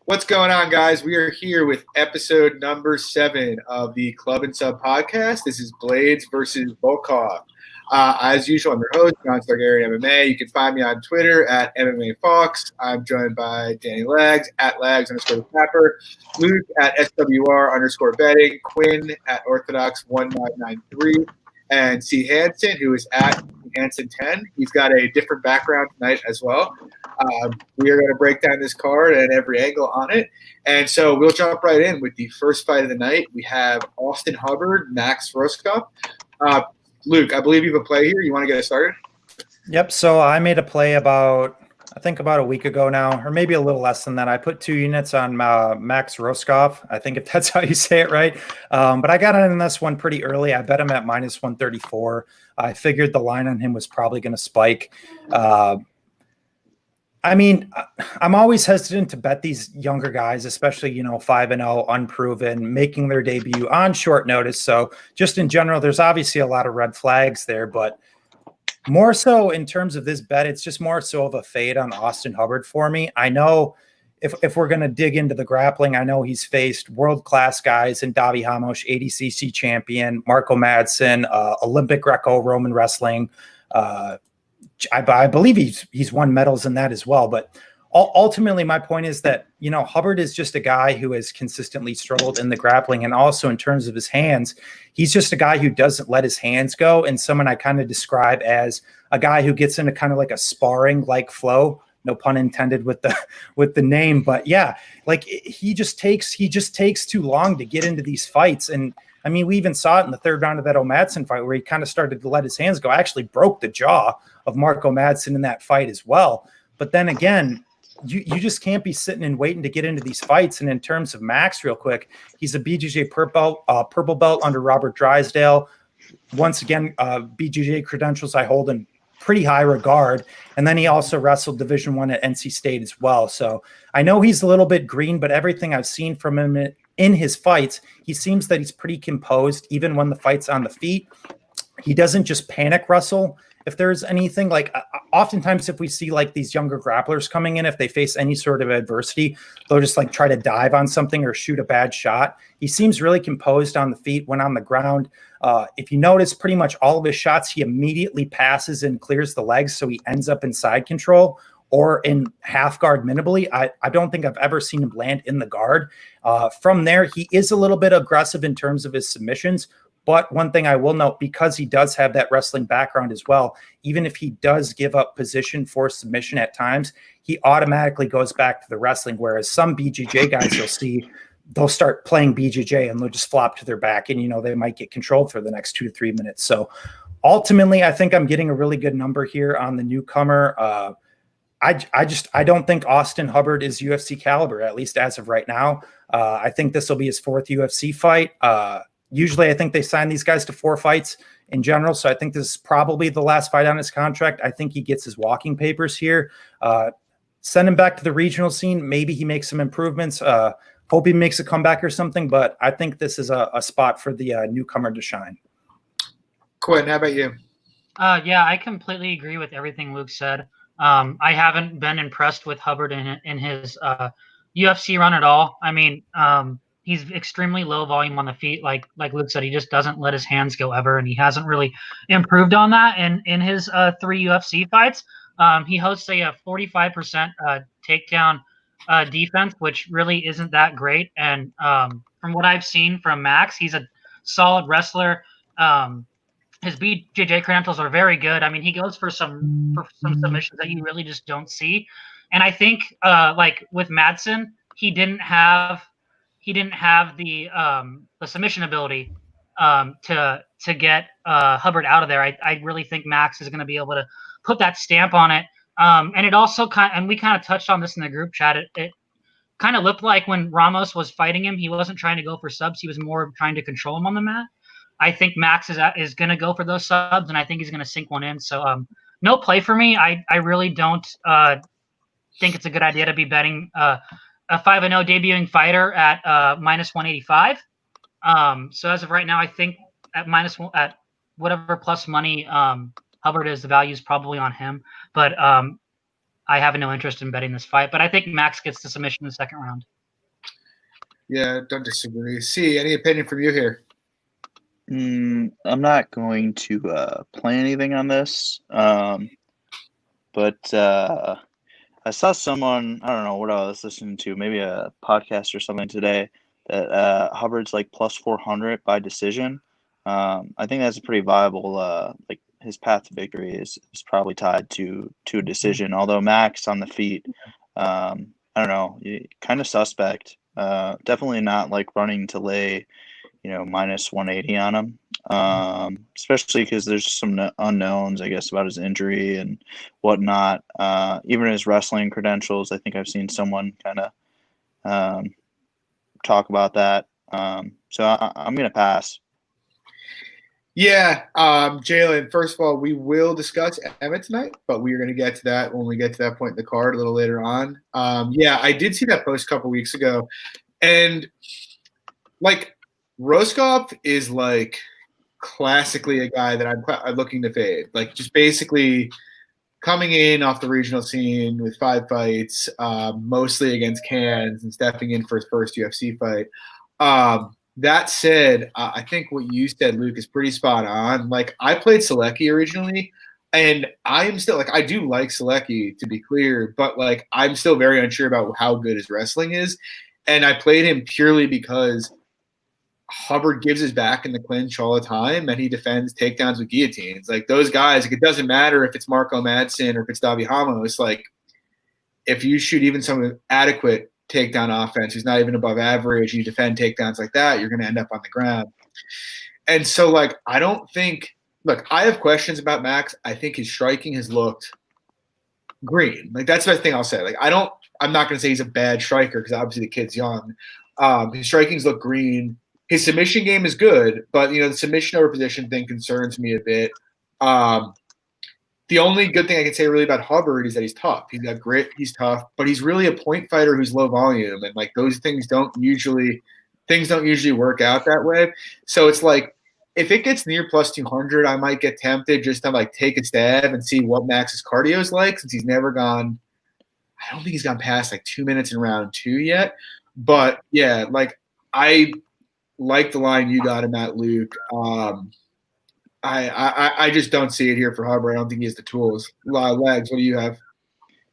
What's going on, guys? We are here with episode number 7 of the Club and Sub podcast. This is Blaydes versus Volkov. As usual, I'm your host, John Stargarian MMA. You can find me on Twitter at MMA Fox. I'm joined by Danny Lags at Lags_Tapper, Luke at SWR_betting, Quinn at Orthodox1993, and C. Hansen, who is at Hansen10. He's got a different background tonight as well. We are going to break down this card and every angle on it. And so we'll jump right in with the first fight of the night. We have Austin Hubbard, Max Roscoff. Luke, I believe you have a play here. You want to get us started? Yep. So I made a play about a week ago now, or maybe a little less than that. I put 2 units on Max Roscoff. I think if that's how you say it right. But I got in this one pretty early. I bet him at -134. I figured the line on him was probably going to spike. I mean, I'm always hesitant to bet these younger guys, especially, 5-0, unproven, making their debut on short notice. So just in general, there's obviously a lot of red flags there, but more so in terms of this bet, it's just more so of a fade on Austin Hubbard for me. I know if we're going to dig into the grappling, I know he's faced world-class guys in Davi Hamosh, ADCC champion, Marco Madsen, Olympic Greco-Roman wrestling, I believe he's won medals in that as well. But ultimately, my point is that, Hubbard is just a guy who has consistently struggled in the grappling. And also in terms of his hands, he's just a guy who doesn't let his hands go. And someone I kind of describe as a guy who gets into kind of like a sparring-like flow. No pun intended with the name. But yeah, like he just takes too long to get into these fights. And I mean, we even saw it in the third round of that Madsen fight where he kind of started to let his hands go. I actually broke the jaw of Marco Madsen in that fight as well. But then again, you just can't be sitting and waiting to get into these fights. And in terms of Max, real quick, he's a BJJ purple belt under Robert Drysdale. Once again, BJJ credentials I hold in pretty high regard. And then he also wrestled Division I at NC State as well. So I know he's a little bit green, but everything I've seen from him in his fights, he seems that he's pretty composed, even when the fight's on the feet. He doesn't just panic wrestle. If there's anything like oftentimes if we see like these younger grapplers coming in, if they face any sort of adversity, they'll just like try to dive on something or shoot a bad shot. He seems really composed on the feet when on the ground. If you notice, pretty much all of his shots, he immediately passes and clears the legs. So he ends up in side control or in half guard minimally. I don't think I've ever seen him land in the guard. From there, he is a little bit aggressive in terms of his submissions. But one thing I will note, because he does have that wrestling background as well, even if he does give up position for submission at times, he automatically goes back to the wrestling. Whereas some BJJ guys you'll see, they'll start playing BJJ and they'll just flop to their back and, they might get controlled for the next 2 to 3 minutes. So ultimately, I think I'm getting a really good number here on the newcomer. I don't think Austin Hubbard is UFC caliber, at least as of right now. I think this will be his 4th UFC fight. Usually I think they sign these guys to 4 fights in general. So I think this is probably the last fight on his contract. I think he gets his walking papers here. Send him back to the regional scene. Maybe he makes some improvements. Hope he makes a comeback or something. But I think this is a spot for the newcomer to shine. Quinn, how about you? Yeah, I completely agree with everything Luke said. I haven't been impressed with Hubbard in his UFC run at all. I mean, he's extremely low volume on the feet. Like Luke said, he just doesn't let his hands go ever, and he hasn't really improved on that in his 3 UFC fights. He hosts a 45% takedown defense, which really isn't that great. And from what I've seen from Max, he's a solid wrestler. His BJJ credentials are very good. I mean, he goes for some submissions that you really just don't see. And I think like with Madsen, he didn't have the submission ability to get Hubbard out of there. I really think Max is going to be able to put that stamp on it. And it also we kind of touched on this in the group chat. It kind of looked like when Ramos was fighting him, he wasn't trying to go for subs. He was more trying to control him on the mat. I think Max is going to go for those subs, and I think he's going to sink one in. So no play for me. I really don't think it's a good idea to be betting a 5-0 debuting fighter at -185. So as of right now, I think at whatever plus money Hubbard is, the value is probably on him. But I have no interest in betting this fight. But I think Max gets the submission in the second round. Yeah, don't disagree. See, any opinion from you here? I'm not going to play anything on this, but I saw someone, I don't know what I was listening to, maybe a podcast or something today, that Hubbard's like plus 400 by decision. I think that's a pretty viable, like his path to victory is probably tied to a decision, although Max on the feet, I don't know, kind of suspect. Definitely not like running to lay, minus 180 on him, especially because there's some unknowns, I guess, about his injury and whatnot. Even his wrestling credentials, I think I've seen someone kind of talk about that. So I'm going to pass. Yeah, Jalen, first of all, we will discuss Emmett tonight, but we are going to get to that when we get to that point in the card a little later on. Yeah, I did see that post a couple weeks ago, and like Roscoff is like classically a guy that I'm looking to fade. Like just basically coming in off the regional scene with 5 fights, mostly against cans and stepping in for his first UFC fight. That said, I think what you said, Luke, is pretty spot on. Like I played Selecki originally, and I am still like I do like Selecki, to be clear, but like I'm still very unsure about how good his wrestling is. And I played him purely because Hubbard gives his back in the clinch all the time, and he defends takedowns with guillotines. Like those guys, like, it doesn't matter if it's Marco Madsen or if it's Davi Ramos. Like if you shoot even some adequate takedown offense who's not even above average, you defend takedowns like that, you're going to end up on the ground. And so, like, I don't think – look, I have questions about Max. I think his striking has looked green. Like, that's the best thing I'll say. Like, I'm not going to say he's a bad striker because obviously the kid's young. His strikings look green. His submission game is good, but, the submission over position thing concerns me a bit. The only good thing I can say really about Hubbard is that he's tough. He's got grit. He's tough, but he's really a point fighter who's low volume, and like those things don't usually work out that way. So it's like if it gets near plus 200, I might get tempted just to like take a stab and see what Max's cardio is like, since he's never gone. I don't think he's gone past like 2 minutes in round 2 yet. But yeah, like I like the line you got him at, Luke. I just don't see it here for Hubbard. I don't think he has the tools. A lot of legs. What do you have?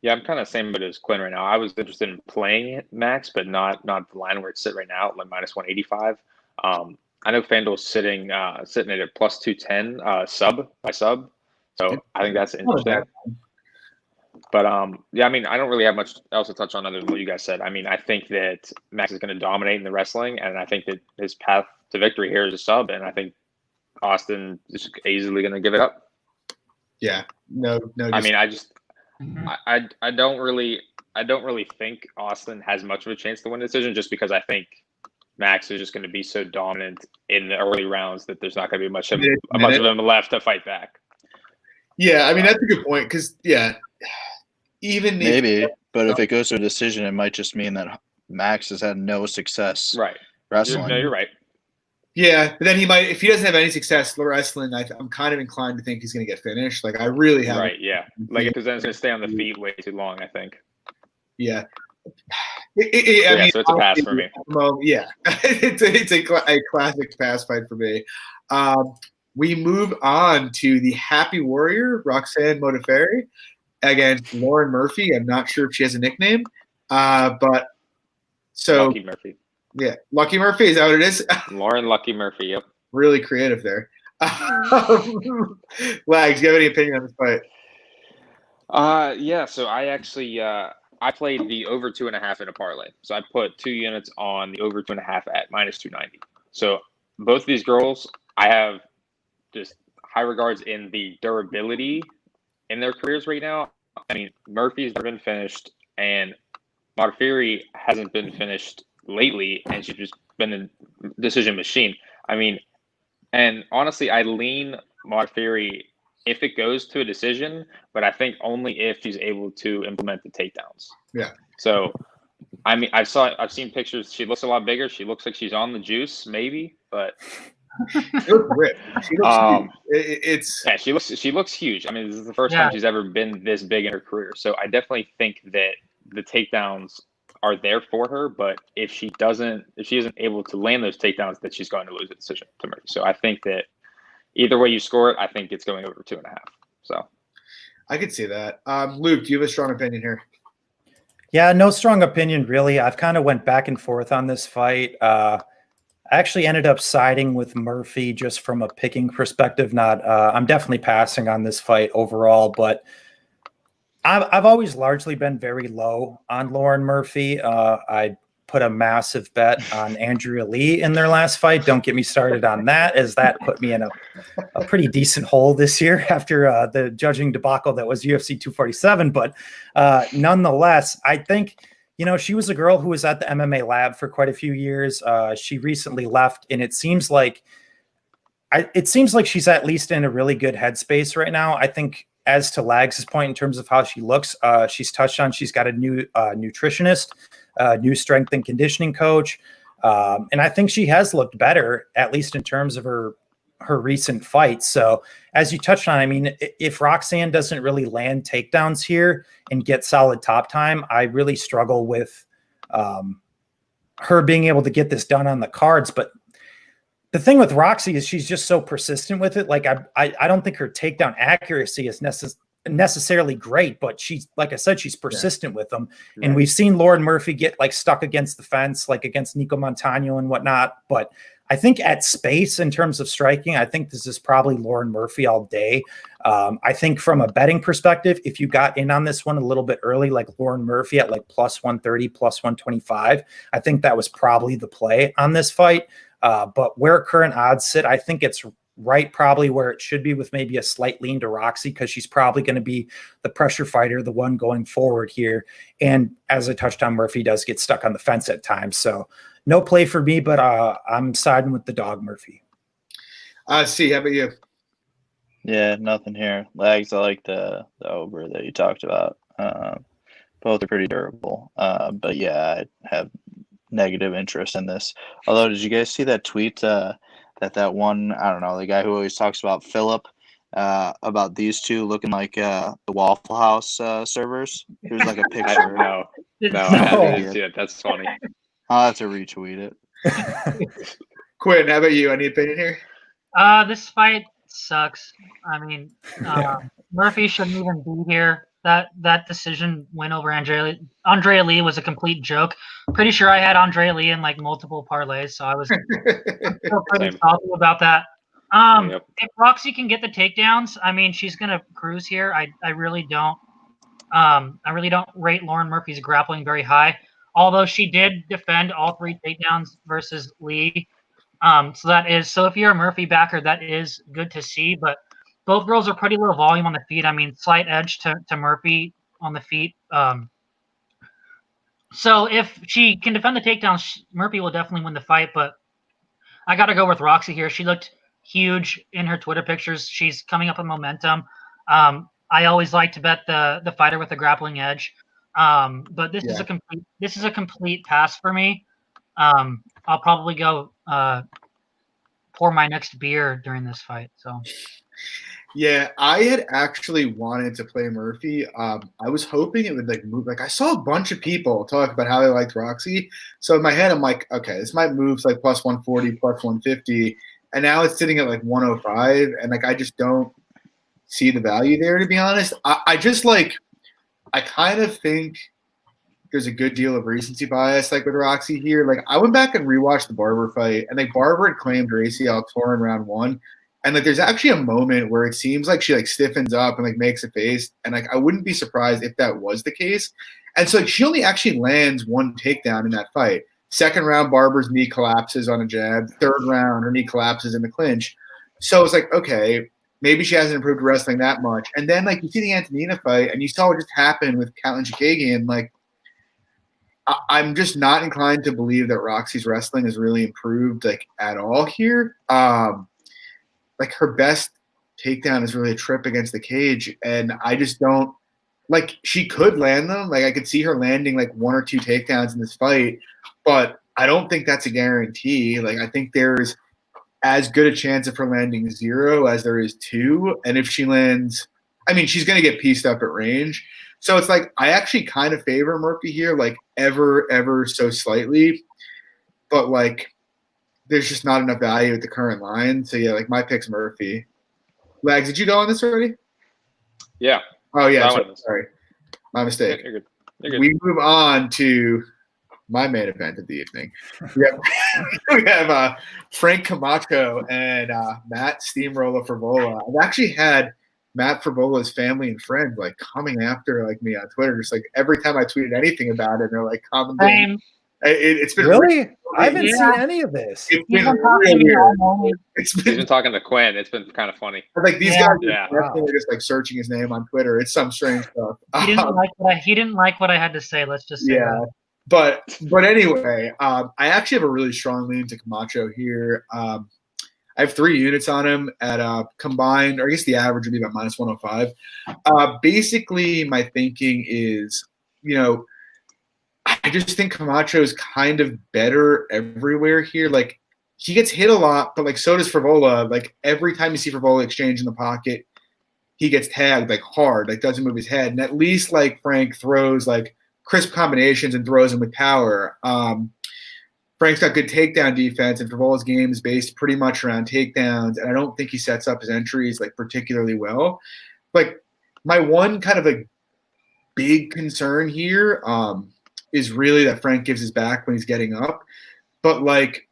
Yeah, I'm kind of the same as Quinn right now. I was interested in playing it, Max, but not the line where it's sitting right now, like minus 185. I know FanDuel's sitting at a plus 210 sub by sub, so I think that's interesting. But yeah, I mean, I don't really have much else to touch on other than what you guys said. I mean, I think that Max is going to dominate in the wrestling, and I think that his path to victory here is a sub, and I think Austin is easily going to give it up. Yeah, no. I mean, I don't really think Austin has much of a chance to win the decision, just because I think Max is just going to be so dominant in the early rounds that there's not going to be much of him left to fight back. Yeah, I mean that's a good point because even maybe, but if it goes to a decision, it might just mean that Max has had no success. Right. Wrestling. You're right. Yeah, but then he might, if he doesn't have any success wrestling, I'm kind of inclined to think he's going to get finished. Like I really have. Right. Yeah. Like if he's going to stay on the feet way too long, I think. Yeah. So it's a pass for me. Yeah, it's a classic pass fight for me. We move on to the Happy Warrior, Roxanne Modafferi, against Lauren Murphy. I'm not sure if she has a nickname, but so Lucky Murphy. Yeah, Lucky Murphy, is that what it is? Lauren Lucky Murphy. Yep. Really creative there. Lags, do you have any opinion on this fight? Yeah. So I actually I played the over 2.5 in a parlay. So I put 2 units on the over 2.5 at minus 290. So both of these girls, I have just high regards in the durability in their careers right now. I mean, Murphy's never been finished, and Modafferi hasn't been finished lately, and she's just been a decision machine. I mean, and honestly, I lean Modafferi if it goes to a decision, but I think only if she's able to implement the takedowns. Yeah. So, I mean, I've seen pictures. She looks a lot bigger. She looks like she's on the juice, maybe, but She looks ripped. She looks huge. She looks huge. I mean, this is the first time she's ever been this big in her career. So I definitely think that the takedowns are there for her, but if she isn't able to land those takedowns, that she's going to lose the decision to Murphy. So I think that either way you score it, I think it's going over 2.5. So I could see that. Luke, do you have a strong opinion here? Yeah, no strong opinion, really. I've kind of went back and forth on this fight. I actually ended up siding with Murphy just from a picking perspective. I'm definitely passing on this fight overall, but I've always largely been very low on Lauren Murphy. I put a massive bet on Andrea Lee in their last fight. Don't get me started on that, as that put me in a pretty decent hole this year after the judging debacle that was UFC 247. But nonetheless, I think, she was a girl who was at the MMA lab for quite a few years. She recently left, and it seems like she's at least in a really good headspace right now. I think, as to Lags' point in terms of how she looks, she's touched on she's got a new nutritionist, new strength and conditioning coach. And I think she has looked better, at least in terms of her recent fights. So as you touched on, I mean, if Roxanne doesn't really land takedowns here and get solid top time, I really struggle with her being able to get this done on the cards. But the thing with Roxy is she's just so persistent with it. Like I don't think her takedown accuracy is necessarily great, but she's, like I said, she's persistent with them. Right. And we've seen Lauren Murphy get like stuck against the fence, like against Nico Montano and whatnot. But I think at space in terms of striking, I think this is probably Lauren Murphy all day. I think from a betting perspective, if you got in on this one a little bit early, like Lauren Murphy at like plus 130, plus 125, I think that was probably the play on this fight. But where current odds sit, I think it's right probably where it should be, with maybe a slight lean to Roxy, because she's probably going to be the pressure fighter, the one going forward here. And as I touched on, Murphy does get stuck on the fence at times. So no play for me, but I'm siding with the dog Murphy. See, how about you? Yeah, nothing here. Lags, I like the over that you talked about. Both are pretty durable. But yeah, I have negative interest in this. Although, did you guys see that tweet that one, I don't know, the guy who always talks about Philip, about these two looking like the Waffle House servers? There's like a picture. No, I didn't see it. That's funny. I'll have to retweet it. Quinn, how about you? Any opinion here? This fight sucks. I mean, Murphy shouldn't even be here. That decision win over Andrea Lee was a complete joke. Pretty sure I had Andrea Lee in like multiple parlays, so I was pretty salty about that. If Roxy can get the takedowns, I mean, she's gonna cruise here. I really don't rate Lauren Murphy's grappling very high, although she did defend all 3 takedowns versus Lee. So if you're a Murphy backer, that is good to see, but both girls are pretty low volume on the feet. I mean, slight edge to Murphy on the feet. So if she can defend the takedowns, Murphy will definitely win the fight. But I got to go with Roxy here. She looked huge in her Twitter pictures. She's coming up with momentum. I always like to bet the fighter with the grappling edge. But this is a complete pass for me. I'll probably go pour my next beer during this fight. So. Yeah, I had actually wanted to play Murphy. I was hoping it would like move. Like I saw a bunch of people talk about how they liked Roxy. So in my head, I'm like, okay, this might move to like plus 140, plus 150. And now it's sitting at like 105. And like, I just don't see the value there, to be honest. I kind of think there's a good deal of recency bias like with Roxy here. Like I went back and rewatched the Barber fight, and like Barber had claimed her ACL torn in round 1. And like, there's actually a moment where it seems like she like stiffens up and like makes a face, and like I wouldn't be surprised if that was the case. And so like she only actually lands 1 takedown in that fight. Second round, Barber's knee collapses on a jab. Third round, her knee collapses in the clinch. So it's like, okay, maybe she hasn't improved wrestling that much. And then like you see the Antonina fight, and you saw what just happened with Katlyn Chikagian. Like I'm just not inclined to believe that Roxy's wrestling has really improved like at all here. Like her best takedown is really a trip against the cage, and I just don't like. She could land them. Like I could see her landing like 1 or 2 takedowns in this fight, but I don't think that's a guarantee. Like I think there's as good a chance of her landing 0 as there is 2. And if she lands, I mean, she's going to get pieced up at range. So it's like I actually kind of favor Murphy here, like ever so slightly. But like there's just not enough value at the current line. So yeah, like my pick's Murphy. Lags, did you go on this already? Yeah. Oh yeah, sorry. My mistake. You're good. We move on to my main event of the evening. We have Frank Camacho and Matt Steamroller Forbola. I've actually had Matt Forbola's family and friends like coming after like me on Twitter. Just like every time I tweeted anything about it, they're like commenting. It's been really. I haven't seen any of this. It's been really weird. He's been talking to Quinn. It's been kind of funny. Like these guys are just like searching his name on Twitter. It's some strange stuff. He didn't like what I had to say. Let's just say that. But anyway, I actually have a really strong lean to Camacho here. I have 3 units on him at combined, or I guess the average would be about minus 105. Basically, my thinking is, I just think Camacho is kind of better everywhere here. Like he gets hit a lot, but like so does Forbola. Like every time you see Forbola exchange in the pocket, he gets tagged like hard, like doesn't move his head. And at least like Frank throws like crisp combinations and throws them with power. Frank's got good takedown defense, and Forbola's game is based pretty much around takedowns. And I don't think he sets up his entries like particularly well. Like my one kind of like big concern here is really that Frank gives his back when he's getting up. But like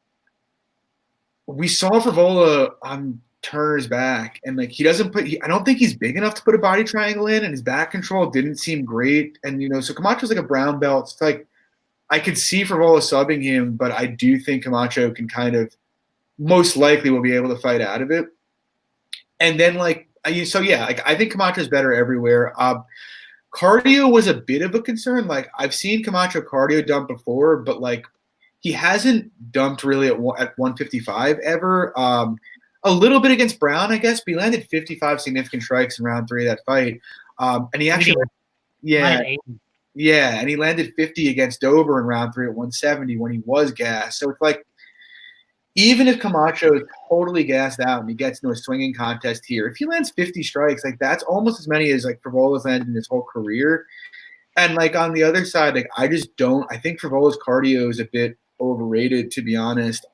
we saw Forbola on Turner's back, and like he doesn't put I don't think he's big enough to put a body triangle in, and his back control didn't seem great. And so Camacho's like a brown belt. It's like I could see Forbola subbing him, but I do think Camacho can kind of most likely will be able to fight out of it. And then like I think Camacho's better everywhere. Cardio was a bit of a concern. Like I've seen Camacho cardio dump before, but like he hasn't dumped really at 155 ever. A little bit against Brown, I guess, but he landed 55 significant strikes in round 3 of that fight. And he actually, and he landed 50 against Dober in round 3 at 170 when he was gassed. So it's like, even if Camacho is totally gassed out and he gets into a swinging contest here, if he lands 50 strikes, like that's almost as many as like Forbola's landed in his whole career. And like on the other side, like I think Forbola's cardio is a bit overrated, to be honest.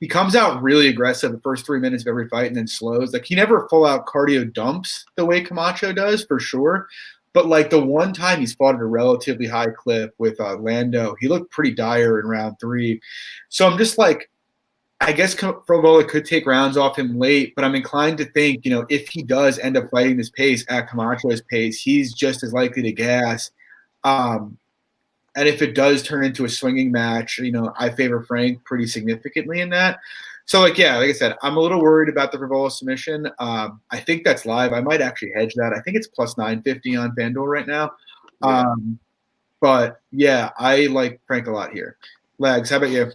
He comes out really aggressive the first 3 minutes of every fight and then slows. Like he never full out cardio dumps the way Camacho does, for sure. But like the one time he's fought at a relatively high clip with Lando, he looked pretty dire in round 3. So I'm just like, I guess Forbola could take rounds off him late, but I'm inclined to think, if he does end up fighting this pace at Camacho's pace, he's just as likely to gas. And if it does turn into a swinging match, I favor Frank pretty significantly in that. So, like I said, I'm a little worried about the Forbola submission. I think that's live. I might actually hedge that. I think it's plus 950 on FanDuel right now. But, I like Frank a lot here. Lags, how about you?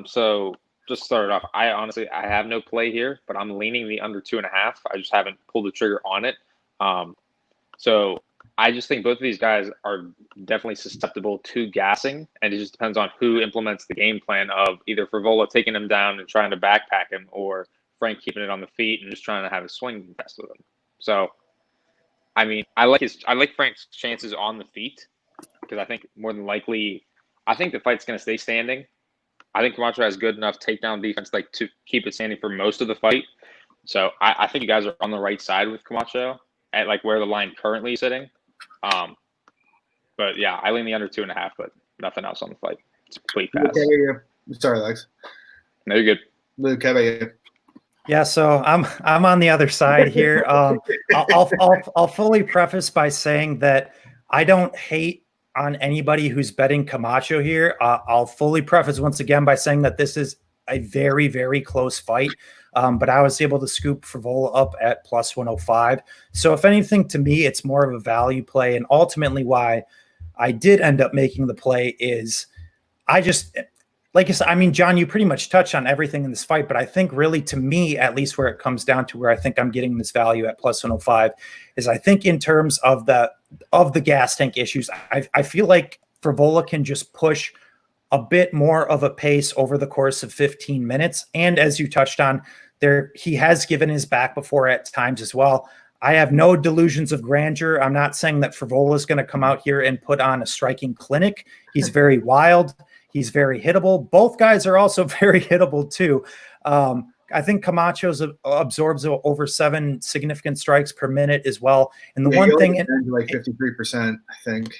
So just started off, I have no play here, but I'm leaning the under 2.5. I just haven't pulled the trigger on it. So I just think both of these guys are definitely susceptible to gassing, and it just depends on who implements the game plan of either Forbola taking him down and trying to backpack him, or Frank keeping it on the feet and just trying to have a swing test with him. So, I mean, I like Frank's chances on the feet, because I think more than likely, I think the fight's going to stay standing. I think Camacho has good enough takedown defense like to keep it standing for most of the fight. So I think you guys are on the right side with Camacho at like where the line currently is sitting. But yeah, I lean the under 2.5, but nothing else on the fight. It's a complete pass. Sorry, Lex. No, you're good. Luke, how about you? Yeah, so I'm on the other side here. I'll fully preface by saying that I don't hate on anybody who's betting Camacho here. I'll fully preface once again by saying that this is a very, very close fight. But I was able to scoop Forbola up at plus 105. So if anything, to me, it's more of a value play. And ultimately why I did end up making the play is I just, like I said, I mean, John, you pretty much touched on everything in this fight, but I think really to me, at least where it comes down to where I think I'm getting this value at plus 105 is I think in terms of the gas tank issues, I feel like Forbola can just push a bit more of a pace over the course of 15 minutes. And as you touched on, he has given his back before at times as well. I have no delusions of grandeur. I'm not saying that Forbola is going to come out here and put on a striking clinic. He's very wild. He's very hittable. Both guys are also very hittable too. I think Camacho absorbs over 7 significant strikes per minute as well. And the one thing, like 53%, I think.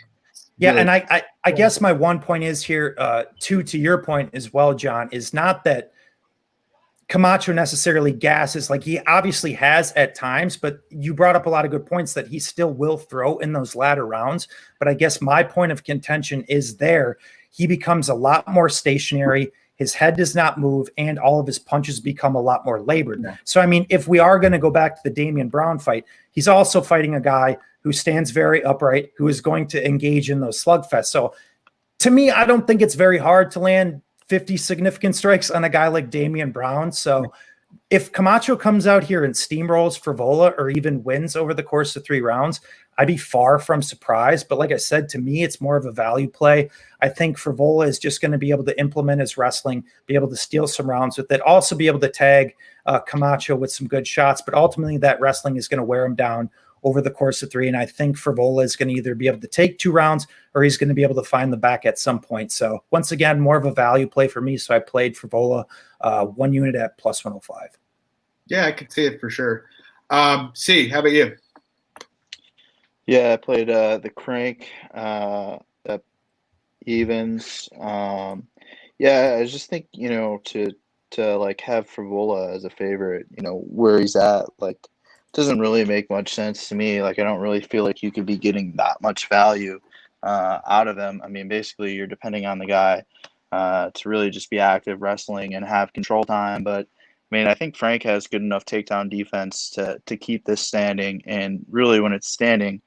Yeah, and I guess my one point is here, to your point as well, John, is not that Camacho necessarily gasses, like he obviously has at times, but you brought up a lot of good points that he still will throw in those latter rounds. But I guess my point of contention is there. He becomes a lot more stationary. His head does not move, and all of his punches become a lot more labored. Yeah. So, I mean, if we are going to go back to the Damian Brown fight, he's also fighting a guy who stands very upright, who is going to engage in those slugfests. So, to me, I don't think it's very hard to land 50 significant strikes on a guy like Damian Brown. So if Camacho comes out here and steamrolls Forbola or even wins over the course of 3 rounds, I'd be far from surprised. But like I said, to me, it's more of a value play. I think Forbola is just going to be able to implement his wrestling, be able to steal some rounds with it, also be able to tag Camacho with some good shots. But ultimately, that wrestling is going to wear him down over the course of 3. And I think Forbola is going to either be able to take 2 rounds or he's going to be able to find the back at some point. So once again, more of a value play for me. So I played Forbola 1 unit at plus 105. Yeah, I could see it for sure. C, how about you? Yeah, I played the crank at evens. Yeah, I just think, to like have Forbola as a favorite, where he's at, like, doesn't really make much sense to me. Like, I don't really feel like you could be getting that much value out of him. I mean, basically, you're depending on the guy to really just be active wrestling and have control time. But, I mean, I think Frank has good enough takedown defense to keep this standing. And really, when it's standing,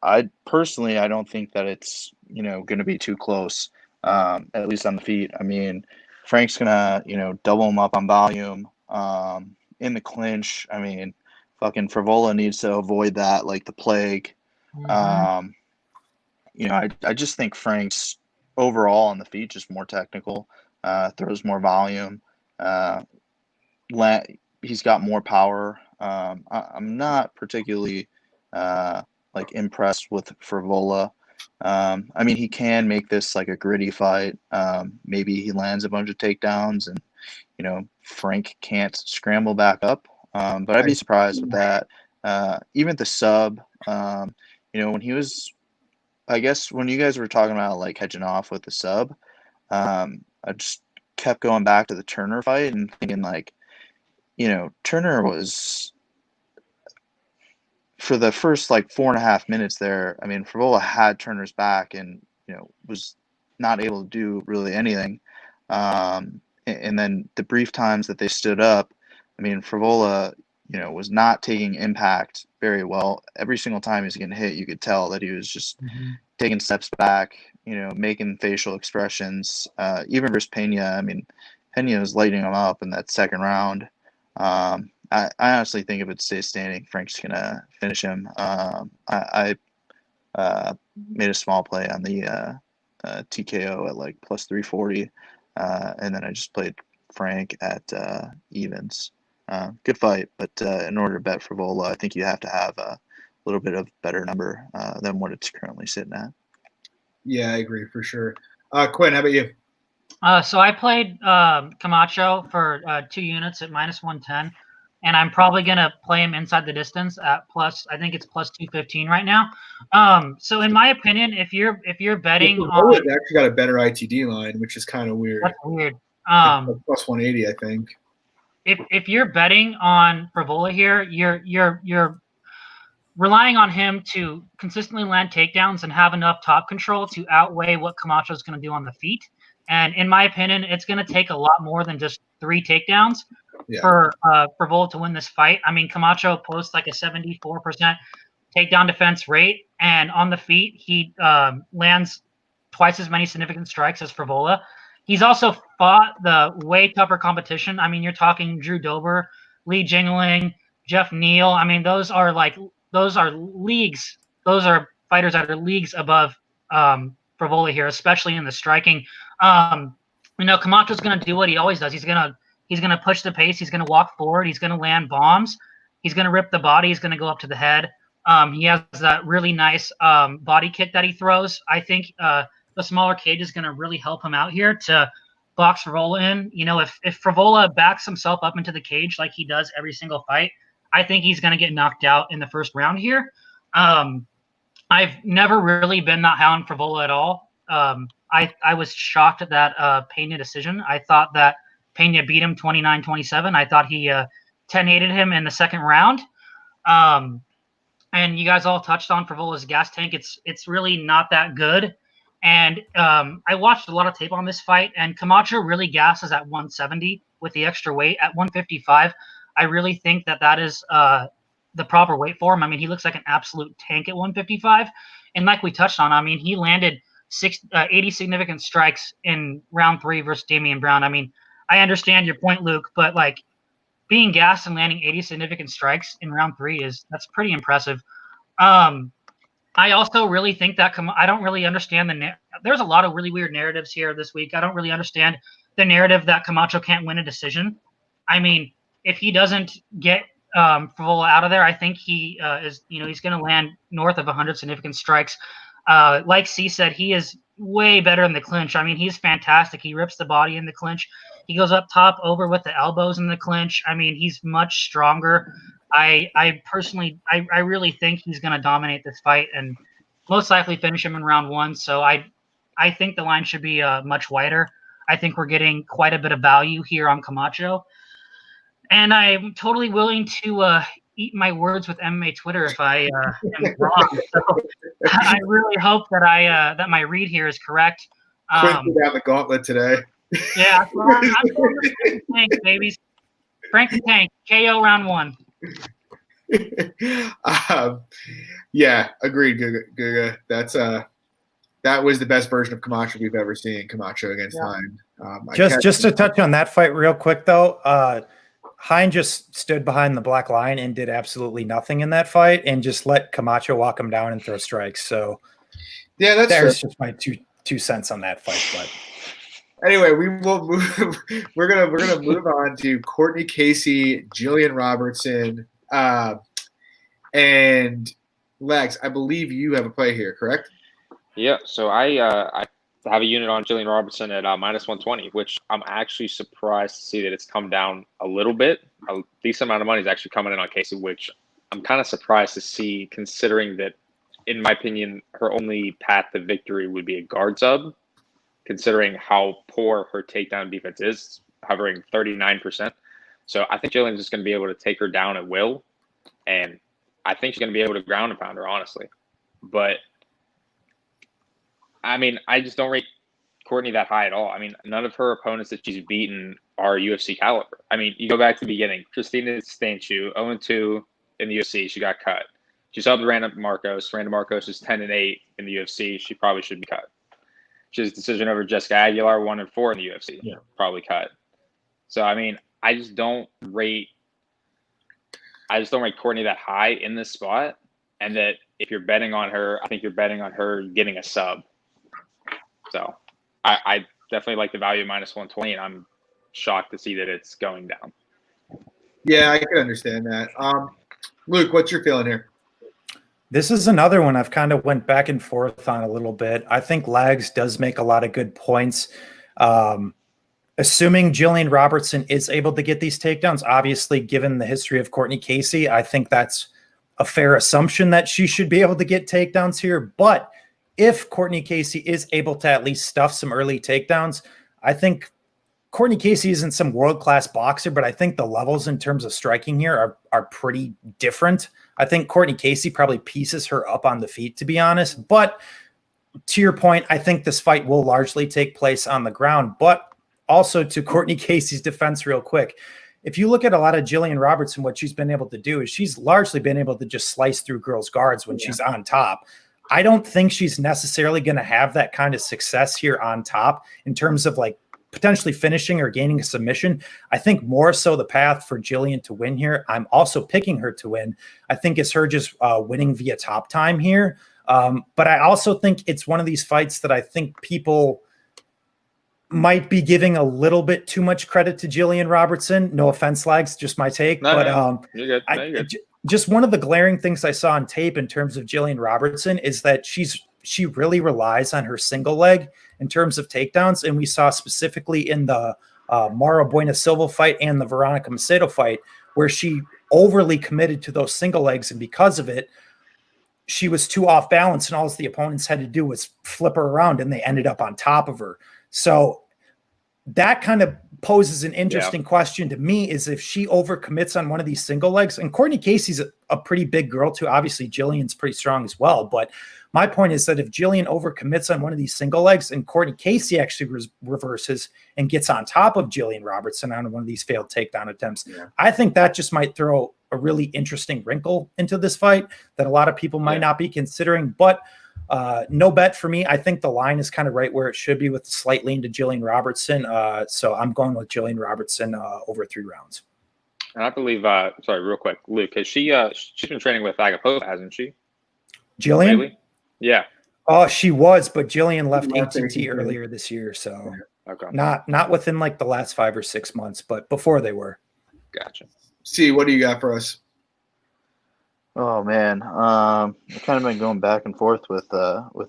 I personally, I don't think that it's, going to be too close, at least on the feet. I mean, Frank's going to, double him up on volume in the clinch. I mean, fucking Forbola needs to avoid that like the plague. Mm-hmm. I just think Frank's overall on the feet just more technical, throws more volume. He's got more power. I'm not particularly impressed with Forbola. I mean, he can make this like a gritty fight. Maybe he lands a bunch of takedowns and, Frank can't scramble back up. But I'd be surprised with that. Even the sub, when he was, I guess when you guys were talking about like hedging off with the sub, I just kept going back to the Turner fight and thinking like, Turner was, for the first like 4.5 minutes there, I mean, Forbola had Turner's back and, was not able to do really anything. And then the brief times that they stood up, I mean, Forbola, was not taking impact very well. Every single time he was getting hit, you could tell that he was just taking steps back, making facial expressions. Even versus Pena, I mean, Pena was lighting him up in that second round. I honestly think if it stays standing, Frank's going to finish him. I made a small play on the TKO at like plus 340, and then I just played Frank at evens. Good fight, but in order to bet Forbola, I think you have to have a little bit of better number than what it's currently sitting at. Yeah, I agree for sure. Quinn, how about you? So I played Camacho for 2 units at minus 110, and I'm probably gonna play him inside the distance at plus. I think it's plus 215 right now. So in my opinion, if you're betting on, it's actually got a better ITD line, which is kind of weird. That's weird. Plus 180, I think. If you're betting on Forbola here, you're relying on him to consistently land takedowns and have enough top control to outweigh what Camacho is going to do on the feet. And in my opinion, it's going to take a lot more than just 3 takedowns for Forbola to win this fight. I mean, Camacho posts like a 74% takedown defense rate, and on the feet, he lands twice as many significant strikes as Forbola. He's also fought the way tougher competition. I mean, you're talking Drew Dober, Lee Jingling, Jeff Neal. I mean, those are leagues. Those are fighters that are leagues above Forbola here, especially in the striking. Camacho's going to do what he always does. He's going to push the pace. He's going to walk forward. He's going to land bombs. He's going to rip the body. He's going to go up to the head. He has that really nice body kick that he throws. I think the smaller cage is going to really help him out here to box Forbola in. If Forbola backs himself up into the cage like he does every single fight, I think he's going to get knocked out in the first round here. I've never really been that high on Forbola at all. I was shocked at that Pena decision. I thought that Pena beat him 29-27. I thought he 10-8'd him in the second round. And you guys all touched on Forvola's gas tank. It's really not that good. And I watched a lot of tape on this fight, and Camacho really gasses at 170 with the extra weight. At 155, I really think that is the proper weight for him. I mean, he looks like an absolute tank at 155. And like we touched on, I mean, he landed 80 significant strikes in round 3 versus Damian Brown. I mean, I understand your point, Luke, but like being gassed and landing 80 significant strikes in round 3 that's pretty impressive. I also really think that I don't really understand there's a lot of really weird narratives here this week. I don't really understand the narrative that Camacho can't win a decision. I mean, if he doesn't get Forbola out of there, I think he he's going to land north of 100 significant strikes. Like C said, he is way better in the clinch. I mean, he's fantastic. He rips the body in the clinch. He goes up top over with the elbows in the clinch. I mean, he's much stronger. I personally really think he's going to dominate this fight and most likely finish him in round 1. So I think the line should be much wider. I think we're getting quite a bit of value here on Camacho. And I'm totally willing to eat my words with MMA Twitter if I am wrong. So I really hope that that my read here is correct. Quinn down the gauntlet today. Yeah, I'm going with Frank the Tank, babies. Frank the Tank, KO round 1. Yeah, agreed, Guga. That was the best version of Camacho we've ever seen. Camacho against Hine. Just to touch on that fight real quick, though. Hine just stood behind the black line and did absolutely nothing in that fight, and just let Camacho walk him down and throw strikes. So, yeah, there's just my two cents on that fight. But anyway, we're gonna move on to Courtney Casey, Jillian Robertson, and Lex. I believe you have a play here, correct? Yeah. So I have a unit on Jillian Robertson at minus 120, which I'm actually surprised to see that it's come down a little bit. A decent amount of money is actually coming in on Casey, which I'm kind of surprised to see, considering that, in my opinion, her only path to victory would be a guard sub, considering how poor her takedown defense is, hovering 39%. So I think Jillian's just going to be able to take her down at will, and I think she's going to be able to ground and pound her, honestly. But I mean, I just don't rate Courtney that high at all. I mean, none of her opponents that she's beaten are UFC caliber. I mean, you go back to the beginning. Christina Stanchu, 0-2 in the UFC. She got cut. She subbed Randa Marcos. Randa Marcos is 10-8 in the UFC. She probably should be cut. She has a decision over Jessica Aguilar, 1-4 in the UFC. Yeah. Probably cut. So, I mean, I just don't rate Courtney that high in this spot. And that if you're betting on her, I think you're betting on her getting a sub. So I definitely like the value of minus 120, and I'm shocked to see that it's going down. Yeah, I can understand that. Luke, what's your feeling here? This is another one I've kind of went back and forth on a little bit. I think Lags does make a lot of good points. Assuming Jillian Robertson is able to get these takedowns, obviously, given the history of Courtney Casey, I think that's a fair assumption that she should be able to get takedowns here. But if Courtney Casey is able to at least stuff some early takedowns, I think Courtney Casey isn't some world-class boxer, but I think the levels in terms of striking here are pretty different. I think Courtney Casey probably pieces her up on the feet, to be honest. But to your point, I think this fight will largely take place on the ground. But also to Courtney Casey's defense real quick, if you look at a lot of Jillian Robertson, what she's been able to do is she's largely been able to just slice through girls' guards when she's on top. I don't think she's necessarily going to have that kind of success here on top in terms of like potentially finishing or gaining a submission. I think more so the path for Jillian to win here, I'm also picking her to win, I think is her just winning via top time here. But I also think it's one of these fights that I think people might be giving a little bit too much credit to Jillian Robertson. No offense, Lags, just my take. You're good. No, you're good. Just one of the glaring things I saw on tape in terms of Jillian Robertson is that she really relies on her single leg in terms of takedowns. And we saw specifically in the Mara Buena Silva fight and the Veronica Macedo fight, where she overly committed to those single legs. And because of it, she was too off balance, and all the opponents had to do was flip her around, and they ended up on top of her. So that kind of poses an interesting question to me, is if she overcommits on one of these single legs. And Courtney Casey's a pretty big girl too. Obviously Jillian's pretty strong as well. But my point is that if Jillian overcommits on one of these single legs and Courtney Casey actually reverses and gets on top of Jillian Robertson on one of these failed takedown attempts, I think that just might throw a really interesting wrinkle into this fight that a lot of people might not be considering. But no bet for me. I think the line is kind of right where it should be, with a slight lean to Jillian Robertson. So I'm going with Jillian Robertson over 3 rounds. And I believe, sorry, real quick, Luke, has she's been training with Agapova, hasn't she? Jillian? Lately? Yeah. Oh, she was, but Jillian left ATT earlier this year. So not within like the last 5 or 6 months, but before they were. Gotcha. See, what do you got for us? Oh man, I've kind of been going back and forth with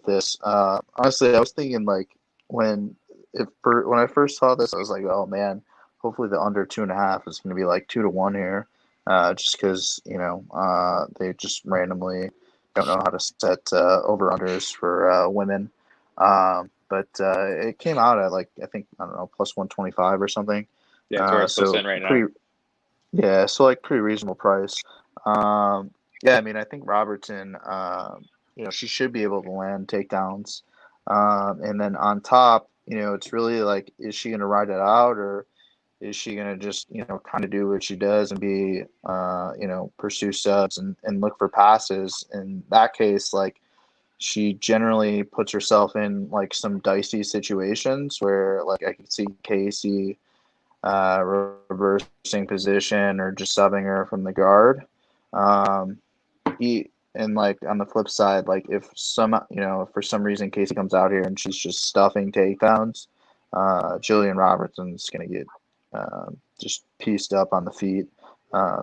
this. Honestly, I was thinking like when I first saw this, I was like, oh man, hopefully the under 2.5 is going to be like 2-1 here, just because they just randomly don't know how to set over unders for women. But it came out at like I think I don't know plus 125 or something. Yeah, Torres so in right now. Yeah, so like pretty reasonable price. Yeah, I mean, I think Robertson, she should be able to land takedowns. And then on top, it's really like, is she going to ride it out, or is she going to just, kind of do what she does and be, pursue subs and look for passes? In that case, like, she generally puts herself in like some dicey situations where like I could see Casey reversing position or just subbing her from the guard. And like on the flip side, like if for some reason Casey comes out here and she's just stuffing takedowns, Jillian Robertson's gonna get just pieced up on the feet.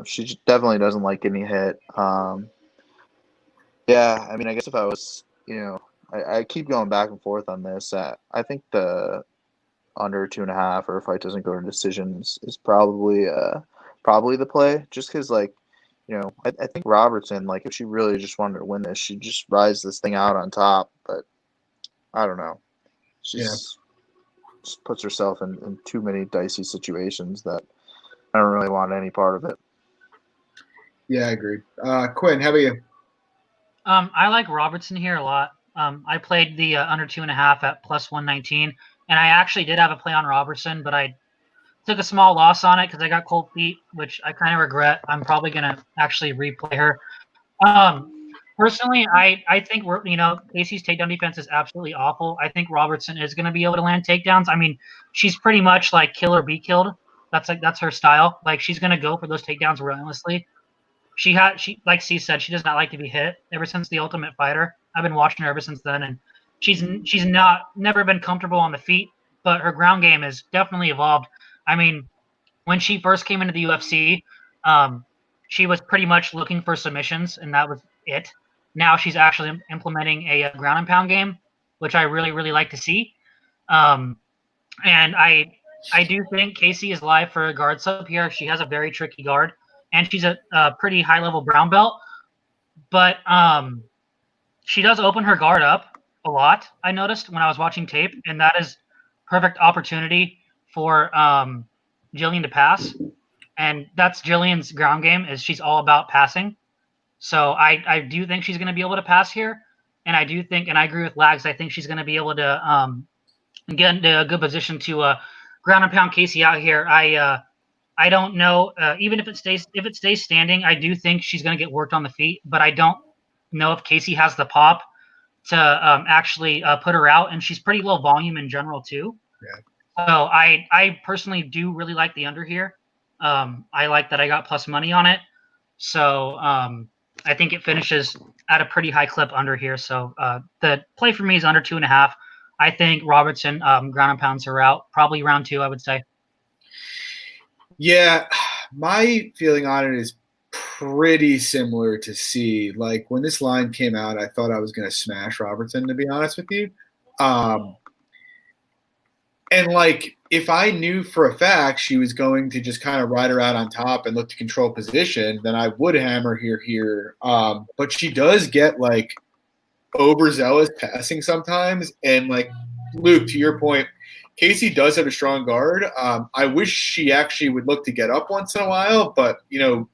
She definitely doesn't like getting hit. Yeah, I mean, I guess if I was, I keep going back and forth on this. I think the under 2.5, or if fight doesn't go to decisions, is probably the play, just because like. I think Robertson, like, if she really just wanted to win this, she'd just rise this thing out on top. But I don't know. She just puts herself in too many dicey situations that I don't really want any part of it. Yeah, I agree. Quinn, how about you? I like Robertson here a lot. I played the under 2.5 at plus 119, and I actually did have a play on Robertson, but I took a small loss on it because I got cold feet, which I kind of regret. I'm probably going to actually replay her. Personally, I think Casey's takedown defense is absolutely awful. I think Robertson is going to be able to land takedowns. I mean, she's pretty much like kill or be killed. That's her style. Like, she's going to go for those takedowns relentlessly. She like C said, she does not like to be hit. Ever since The Ultimate Fighter, I've been watching her ever since then, and she's never been comfortable on the feet, but her ground game has definitely evolved. I mean, when she first came into the UFC, she was pretty much looking for submissions, and that was it. Now she's actually implementing a ground and pound game, which I really, really like to see. And I do think Casey is live for a guard sub here. She has a very tricky guard, and she's a pretty high-level brown belt. But she does open her guard up a lot, I noticed when I was watching tape, and that is perfect opportunity for Jillian to pass. And that's Jillian's ground game, is she's all about passing. So I do think she's going to be able to pass here. And I do think, and I agree with Lags, I think she's going to be able to get into a good position to ground and pound Casey out here. I don't know, even if it stays standing, I do think she's going to get worked on the feet, but I don't know if Casey has the pop to actually put her out. And she's pretty low volume in general too. Yeah. So I personally do really like the under here. I like that I got plus money on it. So I think it finishes at a pretty high clip under here. So the play for me is under 2.5. I think Robertson ground and pounds are out. Probably round 2, I would say. Yeah, my feeling on it is pretty similar to C. Like when this line came out, I thought I was going to smash Robertson, to be honest with you. And like if I knew for a fact she was going to just kind of ride her out on top and look to control position, then I would hammer here. But she does get like overzealous passing sometimes. And like Luke, to your point, Casey does have a strong guard. I wish she actually would look to get up once in a while, but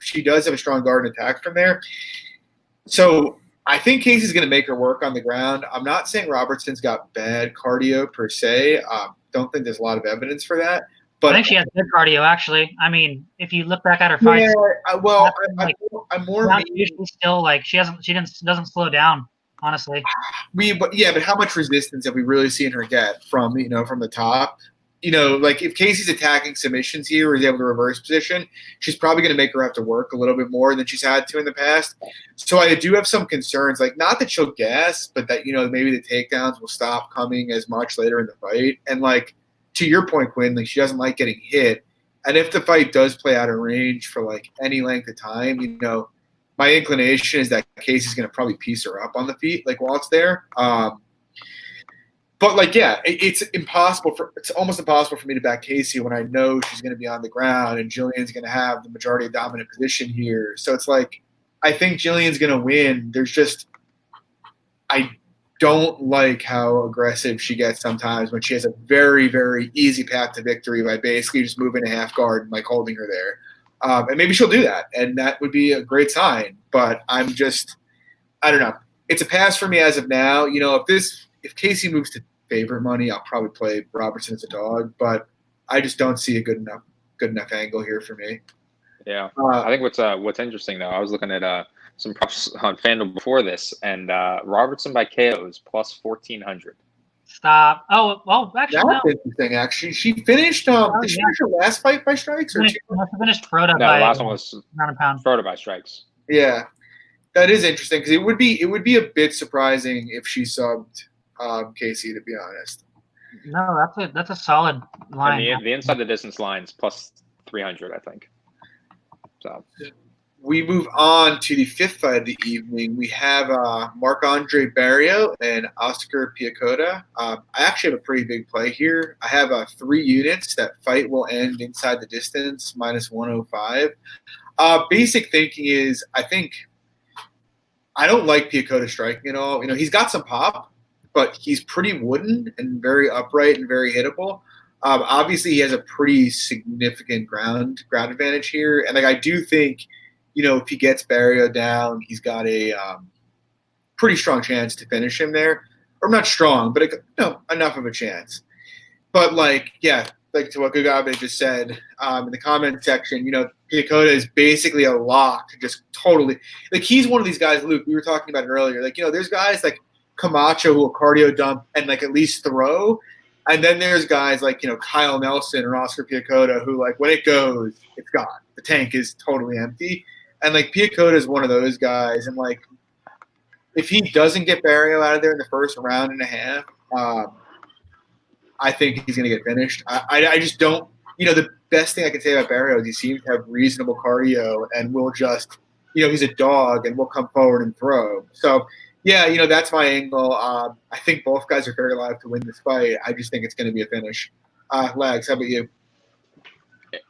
she does have a strong guard and attack from there. So I think Casey's going to make her work on the ground. I'm not saying Robertson's got bad cardio per se. Don't think there's a lot of evidence for that. But I think she has good cardio, actually. I mean, if you look back at her fights, I'm more usually still like she doesn't slow down. Honestly, but how much resistance have we really seen her get from the top? Like if Casey's attacking submissions here or is able to reverse position, she's probably going to make her have to work a little bit more than she's had to in the past. So I do have some concerns, like not that she'll gas, but that maybe the takedowns will stop coming as much later in the fight. And like to your point, Quinn, like she doesn't like getting hit. And if the fight does play out of range for like any length of time, my inclination is that Casey's going to probably piece her up on the feet, like while it's there. But like, yeah, it's almost impossible for me to back Casey when I know she's going to be on the ground and Jillian's going to have the majority of dominant position here. So it's like, I think Jillian's going to win. I don't like how aggressive she gets sometimes when she has a very, very easy path to victory by basically just moving a half guard and like holding her there. And maybe she'll do that, and that would be a great sign. But I don't know. It's a pass for me as of now. If Casey moves to favorite money, I'll probably play Robertson as a dog. But I just don't see a good enough angle here for me. Yeah, I think what's interesting though, I was looking at some props on FanDuel before this, and Robertson by KO is plus 1,400. Stop. Oh, well, actually, that's interesting. Actually, she finished. Did she finish her last fight by strikes? She finished Froda by. No, the last one was ground and pound. Froda by strikes. Yeah, that is interesting because it would be a bit surprising if she subbed Casey, to be honest. No, that's a solid line. And the inside the distance lines plus 300, I think. So. We move on to the fifth fight of the evening. We have Marc-Andre Barrio and Oscar Picota. I actually have a pretty big play here. I have 3 units. That fight will end inside the distance, minus 105. Basic thinking is I don't like Picota striking at all. He's got some pop, but he's pretty wooden and very upright and very hittable. Obviously, he has a pretty significant ground advantage here. And I do think – if he gets Barrio down, he's got a pretty strong chance to finish him there. Or not strong, but enough of a chance. But to what Guida just said in the comment section, Picota is basically a lock to just totally – he's one of these guys, Luke, we were talking about it earlier. There's guys like Camacho who will cardio dump and at least throw. And then there's guys like, Kyle Nelson or Oscar Picota who when it goes, it's gone. The tank is totally empty. And Picota is one of those guys, and if he doesn't get Barrio out of there in the first round and a half, I think he's going to get finished. I just don't. The best thing I can say about Barrio is he seems to have reasonable cardio and will just, he's a dog and will come forward and throw. So yeah, that's my angle. I think both guys are very live to win this fight. I just think it's going to be a finish. Lags, how about you?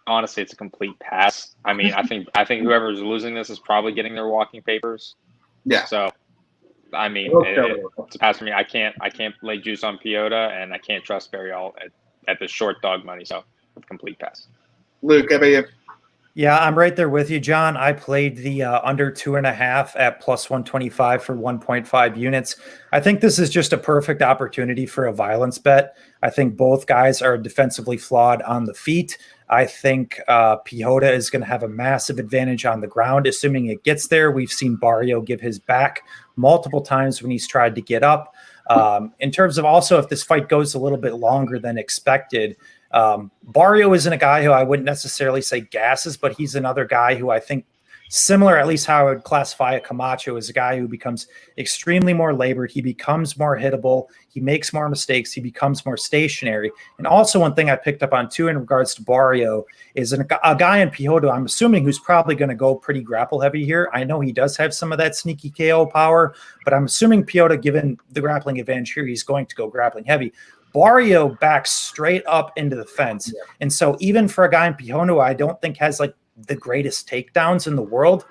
Honestly, it's a complete pass. I mean, I think whoever's losing this is probably getting their walking papers. Yeah. So, I mean, it's a pass for me. I can't lay juice on Picota, and I can't trust Barrio at the short dog money. So, complete pass. Luke, how about you? Yeah, I'm right there with you, John. I played the under 2.5 at plus 125 for 1.5 units. I think this is just a perfect opportunity for a violence bet. I think both guys are defensively flawed on the feet. I think Picota is going to have a massive advantage on the ground, assuming it gets there. We've seen Barrio give his back multiple times when he's tried to get up. In terms of also if this fight goes a little bit longer than expected, Barrio isn't a guy who I wouldn't necessarily say gasses, but he's another guy who I think similar, at least how I would classify a Camacho, as a guy who becomes extremely more labored. He becomes more hittable. He makes more mistakes. He becomes more stationary. And also one thing I picked up on too in regards to Barrio is a guy in Picota, I'm assuming, who's probably going to go pretty grapple heavy here. I know he does have some of that sneaky KO power, but I'm assuming Picota, given the grappling advantage here, he's going to go grappling heavy. Barrio backs straight up into the fence. Yeah. And so even for a guy in Picota who I don't think has like the greatest takedowns in the world,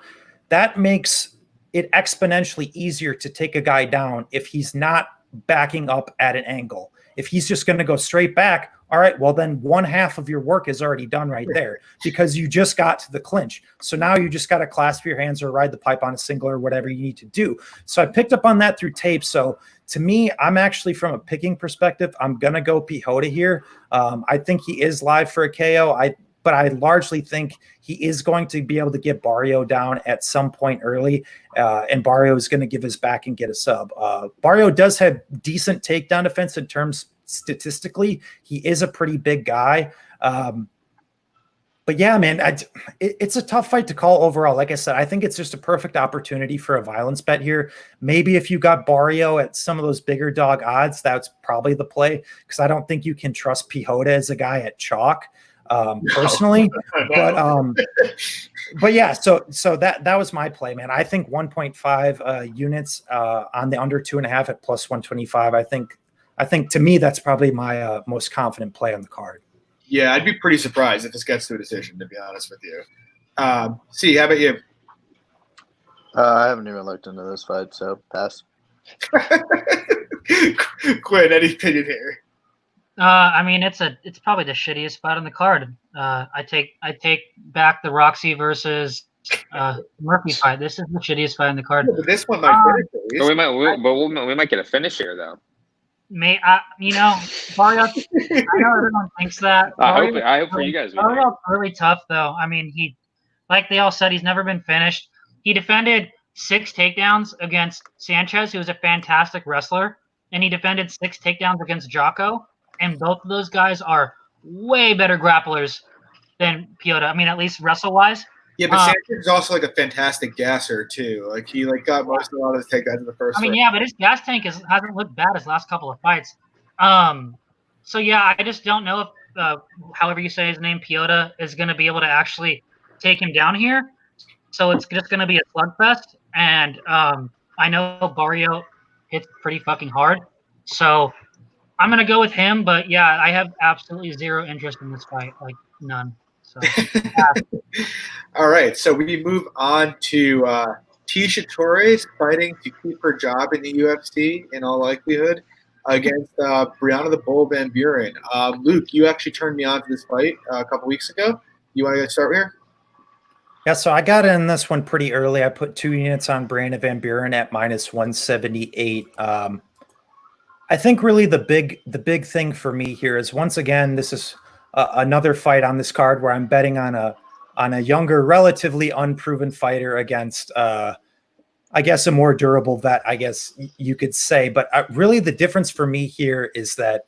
that makes it exponentially easier to take a guy down if he's not backing up at an angle. If he's just going to go straight back, all right, well, then one half of your work is already done right there because you just got to the clinch. So now you just got to clasp your hands or ride the pipe on a single or whatever you need to do. So I picked up on that through tape. So to me, I'm actually, from a picking perspective, I'm going to go Picota here. I think he is live for a KO. But I largely think he is going to be able to get Barrio down at some point early, and Barrio is going to give his back and get a sub. Barrio does have decent takedown defense in terms statistically. He is a pretty big guy. But yeah, man, it's a tough fight to call overall. Like I said, I think it's just a perfect opportunity for a violence bet here. Maybe if you got Barrio at some of those bigger dog odds, that's probably the play, because I don't think you can trust Picota as a guy at chalk. Personally, no. But yeah, so that was my play, man. I think 1.5 units on the under 2.5 at plus 125. I think to me that's probably my most confident play on the card. Yeah, I'd be pretty surprised if this gets to a decision, to be honest with you. See, how about you? I haven't even looked into this fight, so pass. Quinn, any opinion here? I mean, it's probably the shittiest fight on the card. I take back the Roxy versus Murphy fight. This is the shittiest fight on the card. Yeah, but this one might finish at least. We might get a finish here, though. Barrio. I know everyone thinks that. I hope for you guys. Barrio's really tough, though. I mean, he, like they all said, he's never been finished. He defended 6 takedowns against Sanchez, who was a fantastic wrestler, and he defended 6 takedowns against Jocko. And both of those guys are way better grapplers than Picota. I mean, at least wrestle-wise. Yeah, but Sanchez is also like a fantastic gasser too. Like he got a lot of his takedowns in the first. I mean, yeah, but his gas tank hasn't looked bad his last couple of fights. So yeah, I just don't know if however you say his name, Picota, is going to be able to actually take him down here. So it's just going to be a slugfest. And I know Barrio hits pretty fucking hard. So I'm going to go with him, but yeah, I have absolutely zero interest in this fight, like none. So, yeah. All right, so we move on to Tecia Torres fighting to keep her job in the UFC in all likelihood against Brianna the Bull Van Buren. Luke, you actually turned me on to this fight a couple weeks ago. You want to start here? Yeah, so I got in this one pretty early. I put 2 units on Brianna Van Buren at minus 178. I think really the big thing for me here is, once again, this is another fight on this card where I'm betting on a younger, relatively unproven fighter against, I guess, a more durable vet, I guess you could say. But really the difference for me here is that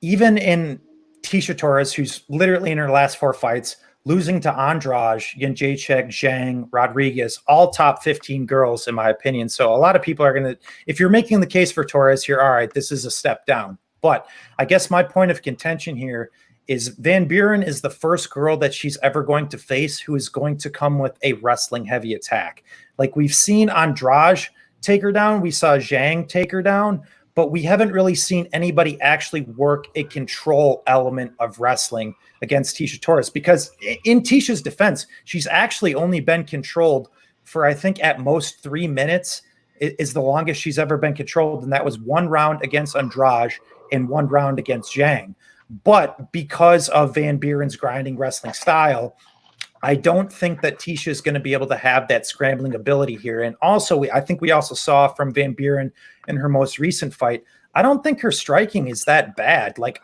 even in Tecia Torres, who's literally in her last 4 fights, losing to Andrade, Jędrzejczyk, Zhang, Rodriguez, all top 15 girls, in my opinion. So a lot of people are going to, if you're making the case for Torres here, all right, this is a step down. But I guess my point of contention here is Van Buren is the first girl that she's ever going to face who is going to come with a wrestling heavy attack. Like we've seen Andrade take her down. We saw Zhang take her down, but we haven't really seen anybody actually work a control element of wrestling against Tecia Torres, because in Ticia's defense, she's actually only been controlled for, I think, at most 3 minutes is the longest she's ever been controlled. And that was 1 round against Andrade and 1 round against Zhang. But because of Van Buren's grinding wrestling style, I don't think that Tecia is going to be able to have that scrambling ability here. And also, I think we also saw from Van Buren in her most recent fight, I don't think her striking is that bad. Like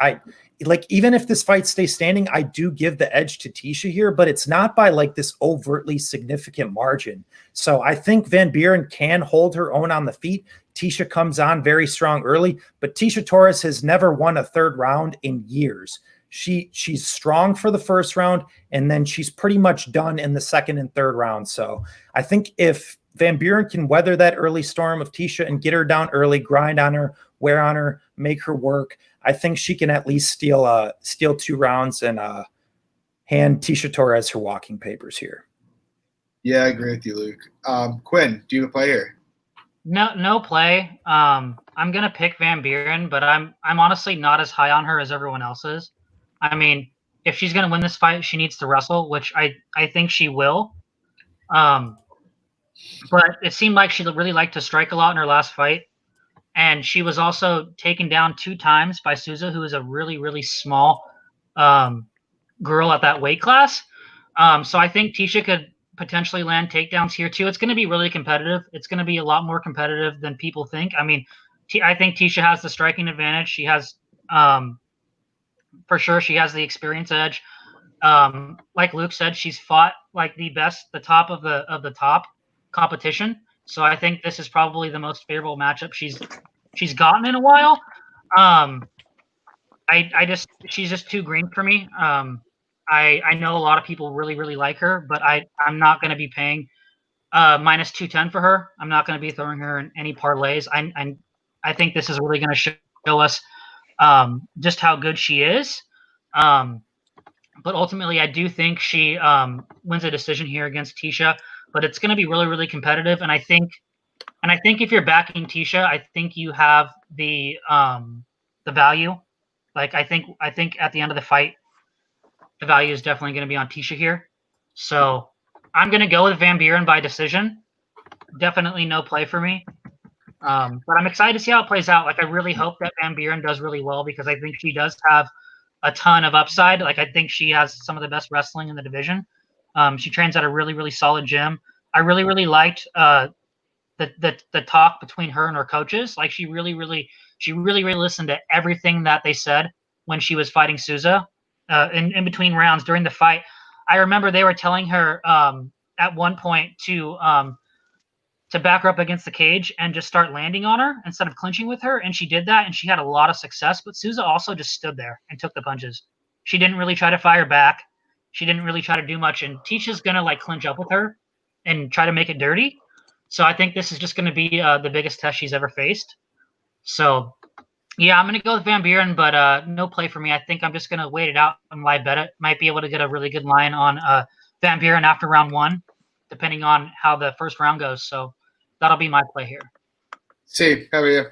even if this fight stays standing, I do give the edge to Tecia here, but it's not by like this overtly significant margin. So I think Van Buren can hold her own on the feet. Tecia comes on very strong early, but Tecia Torres has never won a 3rd round in years. she's strong for the first round, and then she's pretty much done in the second and third round. So I think if Van Buren can weather that early storm of Tisha and get her down early, grind on her, wear on her, make her work, I think she can at least steal 2 rounds and hand Tisha Torres her walking papers here. Yeah, I agree with you, Luke. Quinn, do you have a play here? No play. I'm gonna pick Van Buren, but I'm honestly not as high on her as everyone else is. I mean, if she's gonna win this fight, she needs to wrestle, which I think she will. But it seemed like she really liked to strike a lot in her last fight, and she was also taken down 2 times by Souza, who is a really, really small girl at that weight class. So I think Tisha could potentially land takedowns here too. It's going to be really competitive. It's going to be a lot more competitive than people think. I mean, I think Tisha has the striking advantage. She has, for sure, she has the experience edge. Like Luke said, she's fought like the top of the top competition. So I think this is probably the most favorable matchup she's gotten in a while. She's just too green for me. I know a lot of people really, really like her, but I'm not going to be paying minus 210 for her. I'm not going to be throwing her in any parlays. I think this is really going to show us just how good she is. But ultimately, I do think she wins a decision here against Tisha. But it's going to be really, really competitive. And I think if you're backing Tisha, I think you have the value. Like I think at the end of the fight, the value is definitely going to be on Tisha here. So I'm going to go with Van Buren by decision. Definitely no play for me. But I'm excited to see how it plays out. Like I really hope that Van Buren does really well because I think she does have a ton of upside. Like I think she has some of the best wrestling in the division. She trains at a really, really solid gym. I really, really liked the talk between her and her coaches. Like she really listened to everything that they said when she was fighting Souza in between rounds during the fight. I remember they were telling her at one point to back her up against the cage and just start landing on her instead of clinching with her. And she did that and she had a lot of success. But Souza also just stood there and took the punches. She didn't really try to fire back. She didn't really try to do much. And Tisha's going to like clinch up with her and try to make it dirty. So I think this is just going to be the biggest test she's ever faced. So, yeah, I'm going to go with Van Buren, but no play for me. I think I'm just going to wait it out and live bet it. Might be able to get a really good line on Van Buren after round 1, depending on how the first round goes. So that'll be my play here. Steve, how are you?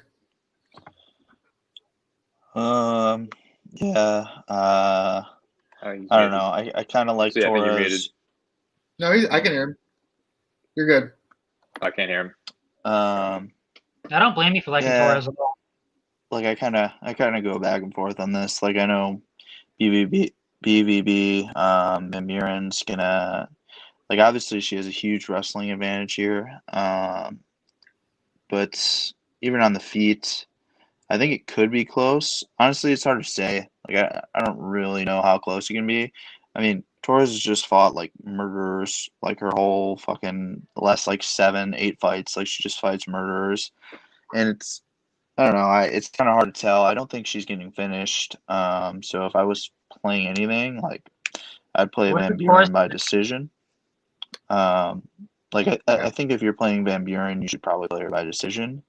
Yeah. I don't know. I kind of like Torres. No, I can hear him. You're good. I can't hear him. I don't blame you for liking Torres at all. Like I kind of go back and forth on this. Like I know BVB, Van Buren's gonna like obviously she has a huge wrestling advantage here. But even on the feet, I think it could be close. Honestly, it's hard to say. Like I don't really know how close it can be. I mean, Torres has just fought like murderers, like her whole fucking last like 7-8 fights. Like she just fights murderers, and I don't know. It's kind of hard to tell. I don't think she's getting finished. So if I was playing anything, like I'd play Van Buren by decision. Like I think if you're playing Van Buren, you should probably play her by decision.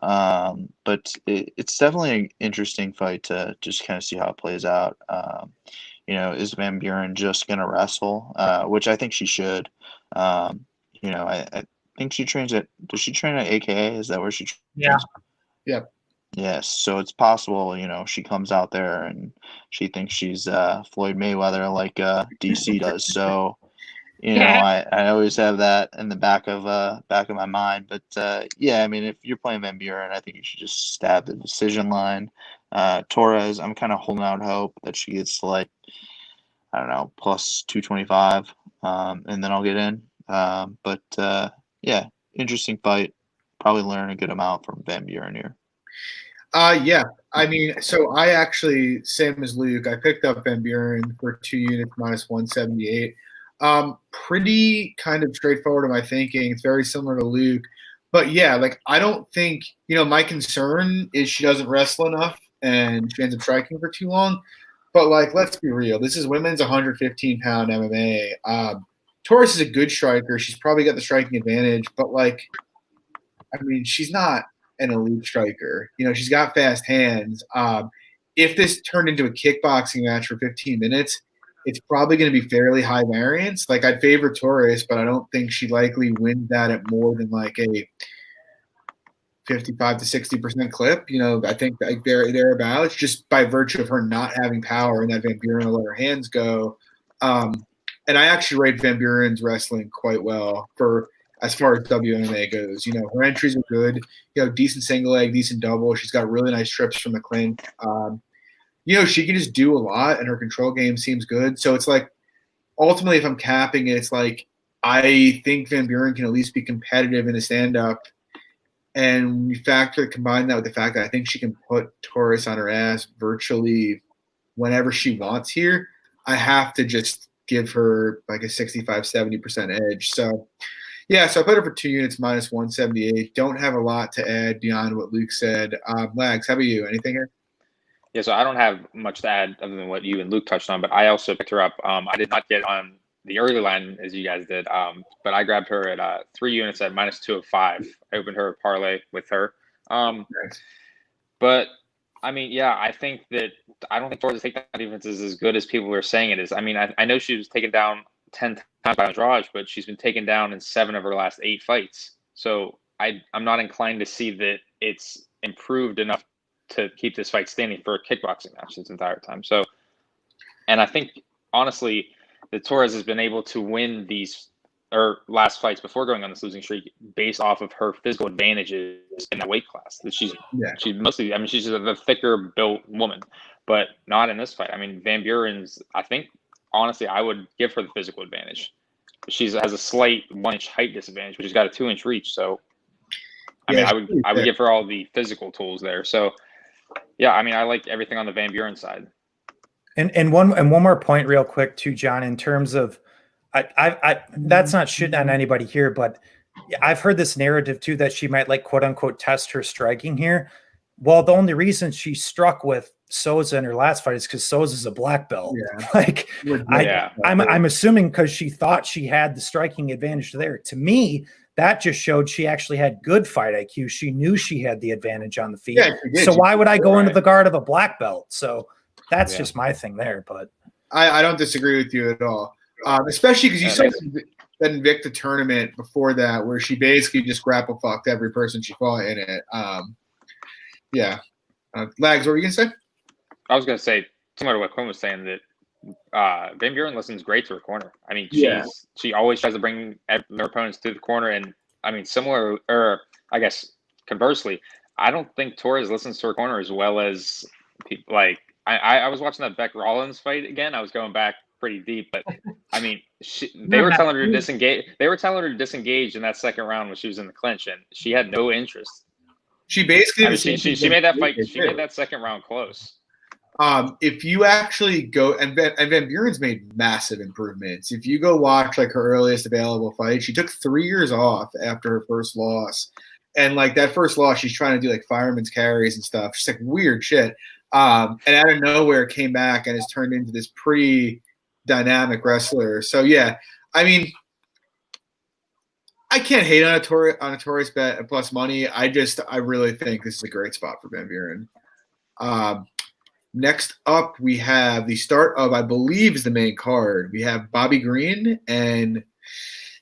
But it's definitely an interesting fight to just kind of see how it plays out. Is Van Buren just going to wrestle? Which I think she should. I think she trains at – does she train at AKA? Is that where she trains? Yeah. Yep. Yes. So it's possible, she comes out there and she thinks she's Floyd Mayweather like DC does. So, I always have that in the back of my mind. But, yeah, I mean, if you're playing Van Buren, I think you should just stab the decision line. Torres, I'm kind of holding out hope that she gets to like, I don't know, plus 225, and then I'll get in. But yeah, interesting fight. Probably learn a good amount from Van Buren here. Yeah. I mean, so I actually, same as Luke, I picked up Van Buren for 2 units minus 178. Pretty kind of straightforward in my thinking. It's very similar to Luke. But yeah, like I don't think, my concern is she doesn't wrestle enough and she ends up striking for too long. But like, let's be real. This is women's 115-pound MMA. Torres is a good striker. She's probably got the striking advantage, but like, I mean, she's not an elite striker. You know, she's got fast hands. If this turned into a kickboxing match for 15 minutes, it's probably going to be fairly high variance. Like, I'd favor Torres, but I don't think she likely wins that at more than like a 55 to 60% clip. You know, I think like thereabouts, just by virtue of her not having power and that Van Buren will let her hands go. And I actually rate Van Buren's wrestling quite well for as far as WMA goes. You know, her entries are good. You know, decent single leg, decent double. She's got really nice trips from the clinch. You know, she can just do a lot, and her control game seems good. So it's like, ultimately, if I'm capping it, it's like I think Van Buren can at least be competitive in a stand-up. And we combine that with the fact that I think she can put Torres on her ass virtually whenever she wants here. I have to just give her like a 65-70% edge. So, yeah, so I put her for 2 units minus 178. Don't have a lot to add beyond what Luke said. Lags, how about you? Anything here? Yeah, so I don't have much to add other than what you and Luke touched on, but I also picked her up. I did not get on the early line as you guys did, but I grabbed her at 3 units at minus 205. I opened her parlay with her. Nice. But, I mean, yeah, I think that I don't think Torres' takedown defense is as good as people are saying it is. I mean, I know she was taken down 10 times by Andrade, but she's been taken down in 7 of her last 8 fights. So I'm not inclined to see that it's improved enough to keep this fight standing for a kickboxing match this entire time. So, and I think, honestly, that Torres has been able to win these last fights before going on this losing streak based off of her physical advantages in that weight class. That she's mostly, I mean, she's a thicker built woman, but not in this fight. I mean, Van Buren's, I think, honestly, I would give her the physical advantage. She has a slight 1-inch height disadvantage, but she's got a 2-inch reach. So, I would give her all the physical tools there. So, yeah, I mean, I like everything on the Van Buren side. And one more point real quick too, John, in terms of I that's not shitting on anybody here, but I've heard this narrative too that she might like quote unquote test her striking here. Well, the only reason she struck with Souza in her last fight is because Souza's a black belt. Yeah. Like I'm assuming because she thought she had the striking advantage there. To me, that just showed she actually had good fight IQ. She knew she had the advantage on the feet. Yeah, so why would I go into the guard of a black belt? So that's just my thing there. But I don't disagree with you at all, especially because you saw that Invicta tournament before that where she basically just grapple fucked every person she fought in it. Lags, what were you going to say? I was going to say, similar to what Quinn was saying, that Van Buren listens great to her corner. I mean, she always tries to bring their opponents to the corner, and I mean, similar, or I guess conversely, I don't think Torres listens to her corner as well as people. Like I was watching that Beck Rollins fight again. I was going back pretty deep, but I mean, they were telling her to disengage. They were telling her to disengage in that second round when she was in the clinch, and she had no interest. She basically she made that fight. She made that second round close. If you actually go and Van Buren's made massive improvements. If you go watch like her earliest available fight, she took 3 years off after her first loss, and like that first loss, she's trying to do like fireman's carries and stuff. She's like weird shit. And out of nowhere came back and has turned into this pretty dynamic wrestler. So yeah, I mean, I can't hate on a Torres bet at plus money. I really think this is a great spot for Van Buren. Next up, we have the start of, I believe, is the main card. We have Bobby Green and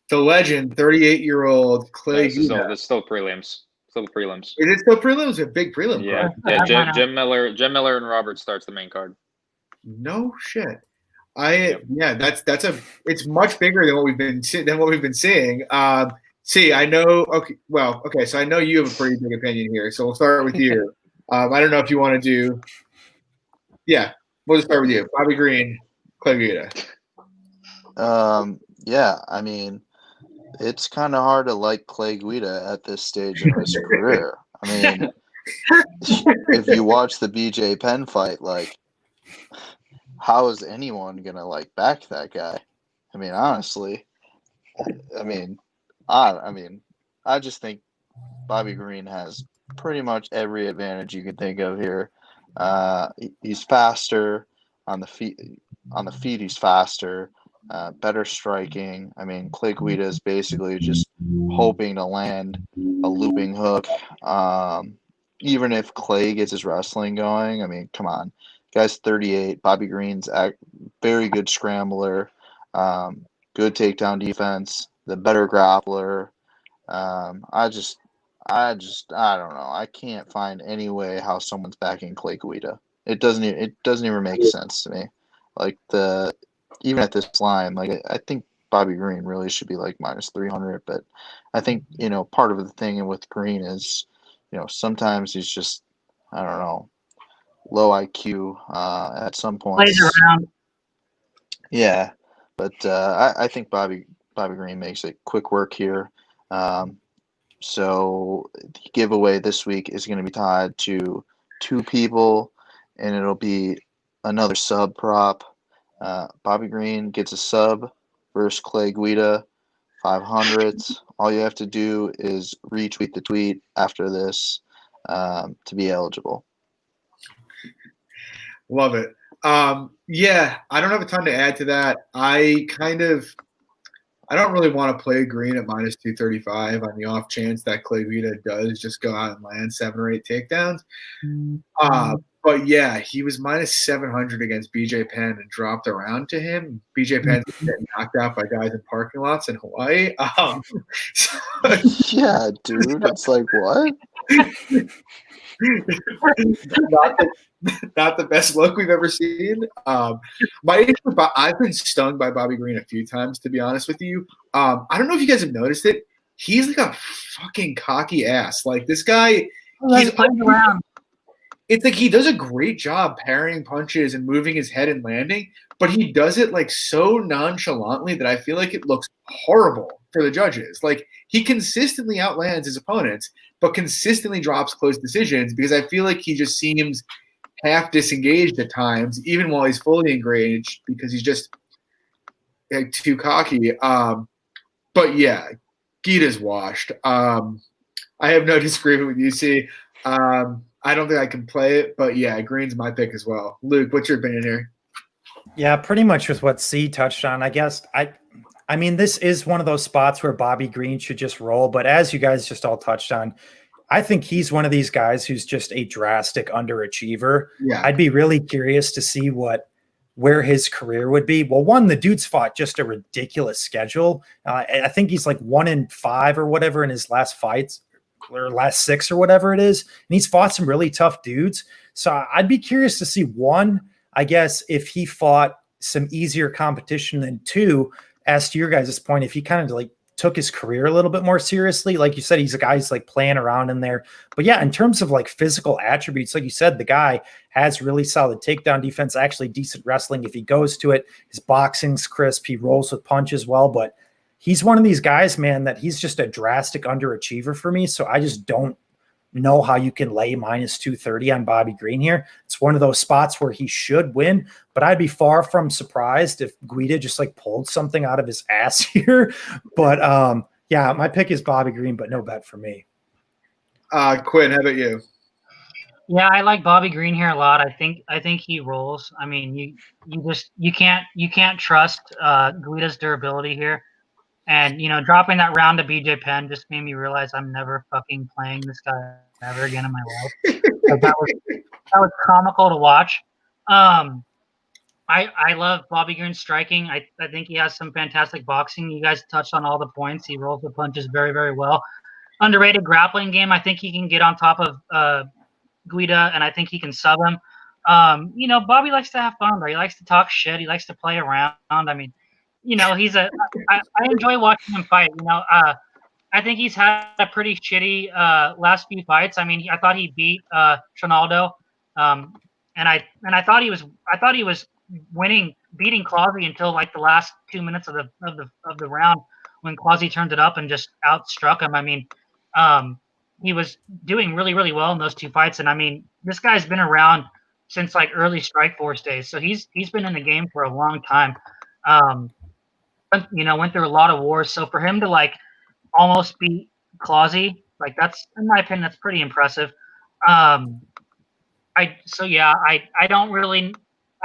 the legend, 38-year-old Clay Guida. It's still prelims. Still the prelims. Is it still prelims? A big prelim card. Yeah. Jim Miller and Robert starts the main card. No shit. It's much bigger than what we've been seeing. I know. Okay. So I know you have a pretty big opinion here. So we'll start with you. I don't know if you want to do. Yeah, we'll just start with you. Bobby Green, Clay Guida. Yeah, I mean, it's kind of hard to like Clay Guida at this stage of his career. I mean, if you watch the BJ Penn fight, like, how is anyone going to, like, back that guy? I mean, honestly, I just think Bobby Green has pretty much every advantage you can think of here. He's faster. on the feet. On the feet, he's faster, better striking. I mean, Clay Guida is basically just hoping to land a looping hook. Even if Clay gets his wrestling going, I mean, come on. Guy's 38. Bobby Green's very good scrambler, good takedown defense, the better grappler. I don't know. I can't find any way how someone's backing Clay Guida. It doesn't even make sense to me. Like even at this line, like I think Bobby Green really should be like minus 300, but I think, part of the thing with Green is, sometimes he's just, I don't know, low IQ at some points. Plays around. Yeah, but I think Bobby Green makes it quick work here. So the giveaway this week is going to be tied to 2 people, and it'll be another sub prop. Bobby Green gets a sub versus Clay Guida, 500s. All you have to do is retweet the tweet after this to be eligible. Love it. Yeah, I don't have a ton to add to that. I don't really want to play Green at minus 235 on the off chance that Clay Guida does just go out and land 7 or 8 takedowns. But yeah, he was minus 700 against BJ Penn and dropped around to him. BJ Penn's getting knocked out by guys in parking lots in Hawaii. Yeah, dude, it's like what? Not the best look we've ever seen. I've been stung by Bobby Green a few times, to be honest with you. I don't know if you guys have noticed it. He's like a fucking cocky ass. Like this guy, he's playing around. It's like he does a great job parrying punches and moving his head and landing, but he does it like so nonchalantly that I feel like it looks horrible for the judges. Like he consistently outlands his opponents, but consistently drops close decisions because I feel like he just seems half disengaged at times, even while he's fully engaged, because he's just like too cocky. But yeah, Guida's washed. I have no disagreement with you, C. I don't think I can play it, but yeah, Green's my pick as well. Luke, what's your opinion here? Yeah, pretty much with what C touched on. I guess I mean, this is one of those spots where Bobby Green should just roll, but as you guys just all touched on, I think he's one of these guys who's just a drastic underachiever. Yeah. I'd be really curious to see where his career would be. Well, one, the dude's fought just a ridiculous schedule. I think he's like 1-5 or whatever in his last fights, or last 6 or whatever it is. And he's fought some really tough dudes. So I'd be curious to see, one, I guess, if he fought some easier competition, and 2, as to your guys' point, if he kind of like took his career a little bit more seriously. Like you said, he's a guy who's like playing around in there. But yeah, in terms of like physical attributes, like you said, the guy has really solid takedown defense, actually decent wrestling if he goes to it. His boxing's crisp. He rolls with punch as well. But he's one of these guys, man, that he's just a drastic underachiever for me. So I just don't know how you can lay minus 230 on Bobby Green here. It's one of those spots where he should win, but I'd be far from surprised if Guida just like pulled something out of his ass here. But yeah, my pick is Bobby Green, but no bet for me. Quinn, how about you? Yeah, I like Bobby Green here a lot. I think he rolls. I mean, you can't trust Guida's durability here. And, dropping that round to BJ Penn just made me realize I'm never fucking playing this guy ever again in my life. So that was comical to watch. I love Bobby Green striking. I think he has some fantastic boxing. You guys touched on all the points. He rolls the punches very, very well. Underrated grappling game. I think he can get on top of Guida, and I think he can sub him. Bobby likes to have fun, though. He likes to talk shit. He likes to play around. I mean, I enjoy watching him fight. I think he's had a pretty shitty last few fights. I mean, I thought he beat Trinaldo, and I thought he was beating Clausy until like the last 2 minutes of the round when Clausy turned it up and just outstruck him. I mean, he was doing really, really well in those 2 fights, and I mean, this guy's been around since like early Strikeforce days, so he's been in the game for a long time. Went through a lot of wars. So for him to like almost beat Clausy, like that's, in my opinion, that's pretty impressive. I don't really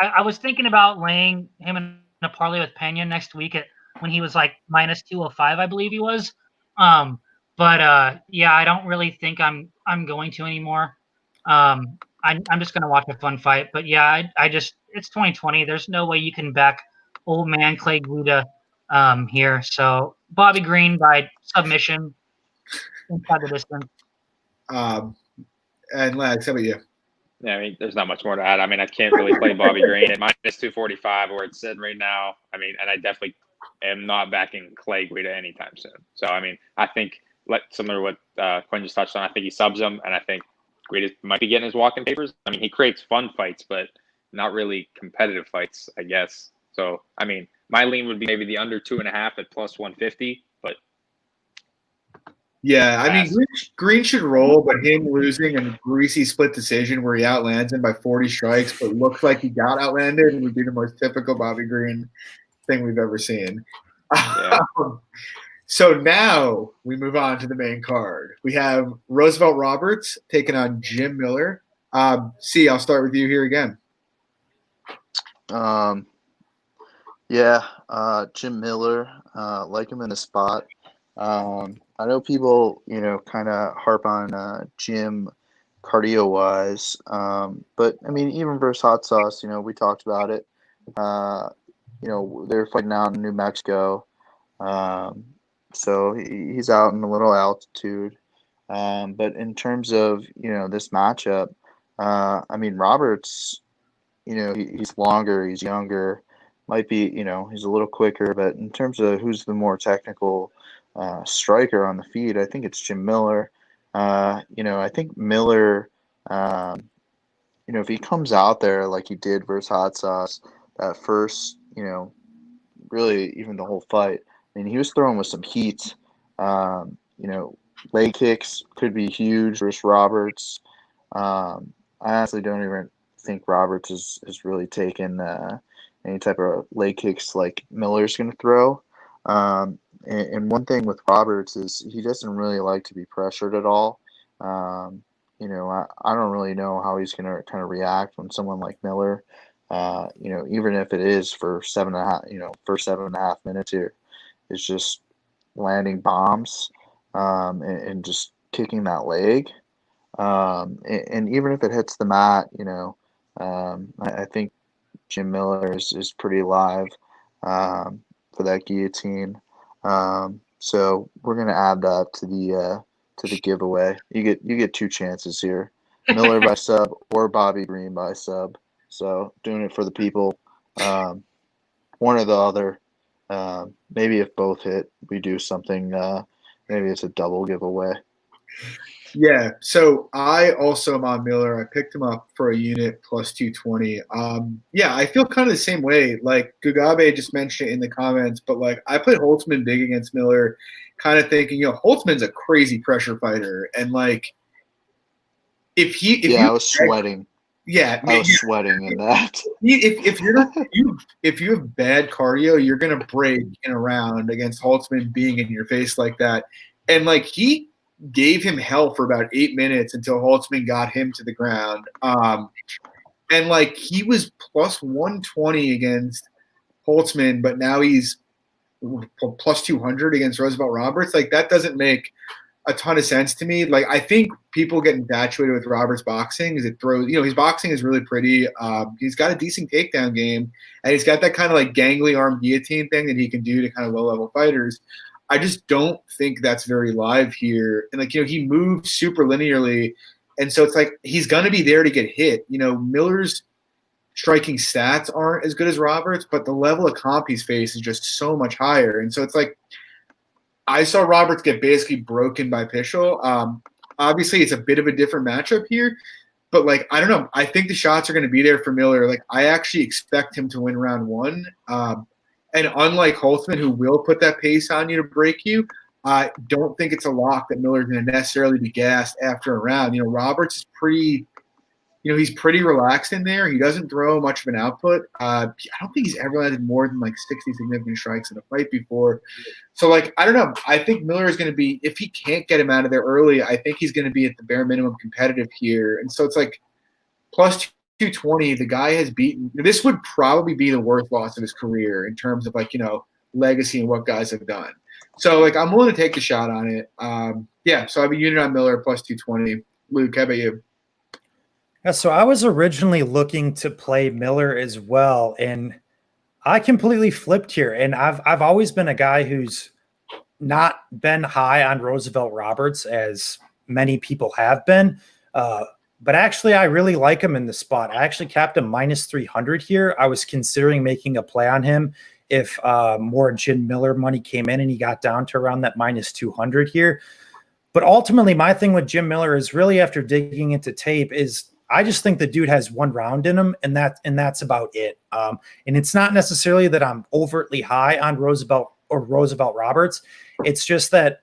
I was thinking about laying him in a parlay with Pena next week when he was like minus 205, I believe he was. Yeah, I don't really think I'm going to anymore. I'm just gonna watch a fun fight. But yeah, I just it's 2020. There's no way you can back old man Clay Guida here. So Bobby Green by submission inside the distance. And Lags, how about you? Yeah, I mean, there's not much more to add. I mean, I can't really play Bobby Green at minus 245 where it's sitting right now. I mean, and I definitely am not backing Clay Guida anytime soon. So, I mean, I think similar to what Quinn just touched on, I think he subs him, and I think Guida might be getting his walking papers. I mean, he creates fun fights, but not really competitive fights, I guess. So, I mean, my lean would be maybe the under 2.5 at plus 150, but yeah, I mean, Green should roll, but him losing a greasy split decision where he outlands him by 40 strikes, but looks like he got outlanded would be the most typical Bobby Green thing we've ever seen. Yeah. So now we move on to the main card. We have Roosevelt Roberts taking on Jim Miller. C, I'll start with you here again. Jim Miller, like him in the spot. I know people, kind of harp on Jim cardio-wise, but, I mean, even versus Hot Sauce, we talked about it. They're fighting out in New Mexico, so he's out in a little altitude. But in terms of, this matchup, I mean, Roberts, he's longer, he's younger, might be, he's a little quicker, but in terms of who's the more technical striker on the feed, I think it's Jim Miller. I think Miller, if he comes out there like he did versus Hot Sauce, that first, really even the whole fight, I mean, he was throwing with some heat. Leg kicks could be huge versus Roberts. I honestly don't even think Roberts is really taken any type of leg kicks like Miller's going to throw. And one thing with Roberts is he doesn't really like to be pressured at all. I don't really know how he's going to kind of react when someone like Miller, even if it is for 7.5 minutes here, is just landing bombs and just kicking that leg. And even if it hits the mat, I think Jim Miller is pretty live for that guillotine. So we're gonna add that to the giveaway. You get two chances here: Miller by sub or Bobby Green by sub. So doing it for the people, one or the other. Maybe if both hit, we do something. Maybe it's a double giveaway. Yeah, so I also am on Miller. I picked him up for a unit plus 220. I feel kind of the same way. Like Gugabe just mentioned it in the comments, but like I put Holtzman big against Miller, kind of thinking, Holtzman's a crazy pressure fighter, and like I was sweating. Yeah, I was sweating in that. If you have bad cardio, you're gonna break in a round against Holtzman being in your face like that, and like he gave him hell for about 8 minutes until Holtzman got him to the ground. And like he was plus 120 against Holtzman, but now he's plus 200 against Roosevelt Roberts. Like that doesn't make a ton of sense to me. Like I think people get infatuated with Roberts boxing because it throws, his boxing is really pretty. He's got a decent takedown game, and he's got that kind of like gangly arm guillotine thing that he can do to kind of low level fighters. I just don't think that's very live here. And, he moves super linearly. And so it's like he's going to be there to get hit. Miller's striking stats aren't as good as Roberts, but the level of comp he's faced is just so much higher. And so it's like I saw Roberts get basically broken by Pischel. Obviously, it's a bit of a different matchup here. But, I don't know. I think the shots are going to be there for Miller. I actually expect him to win round one. And unlike Holtzman, who will put that pace on you to break you, I don't think it's a lock that Miller's going to necessarily be gassed after a round. Roberts is pretty, he's pretty relaxed in there. He doesn't throw much of an output. I don't think he's ever landed more than 60 significant strikes in a fight before. So, I don't know. I think Miller is going to be, if he can't get him out of there early, I think he's going to be at the bare minimum competitive here. And so it's plus 220, the guy has beaten. This would probably be the worst loss of his career in terms of legacy and what guys have done. So I'm willing to take the shot on it. So I have a unit on Miller plus 220. Luke, how about you? Yeah, so I was originally looking to play Miller as well, and I completely flipped here. And I've always been a guy who's not been high on Roosevelt Roberts as many people have been. But actually, I really like him in the spot. I actually capped him minus 300 here. I was considering making a play on him if more Jim Miller money came in and he got down to around that minus 200 here. But ultimately, my thing with Jim Miller is really after digging into tape is I just think the dude has one round in him, and that's about it. And it's not necessarily that I'm overtly high on Roosevelt Roberts. It's just that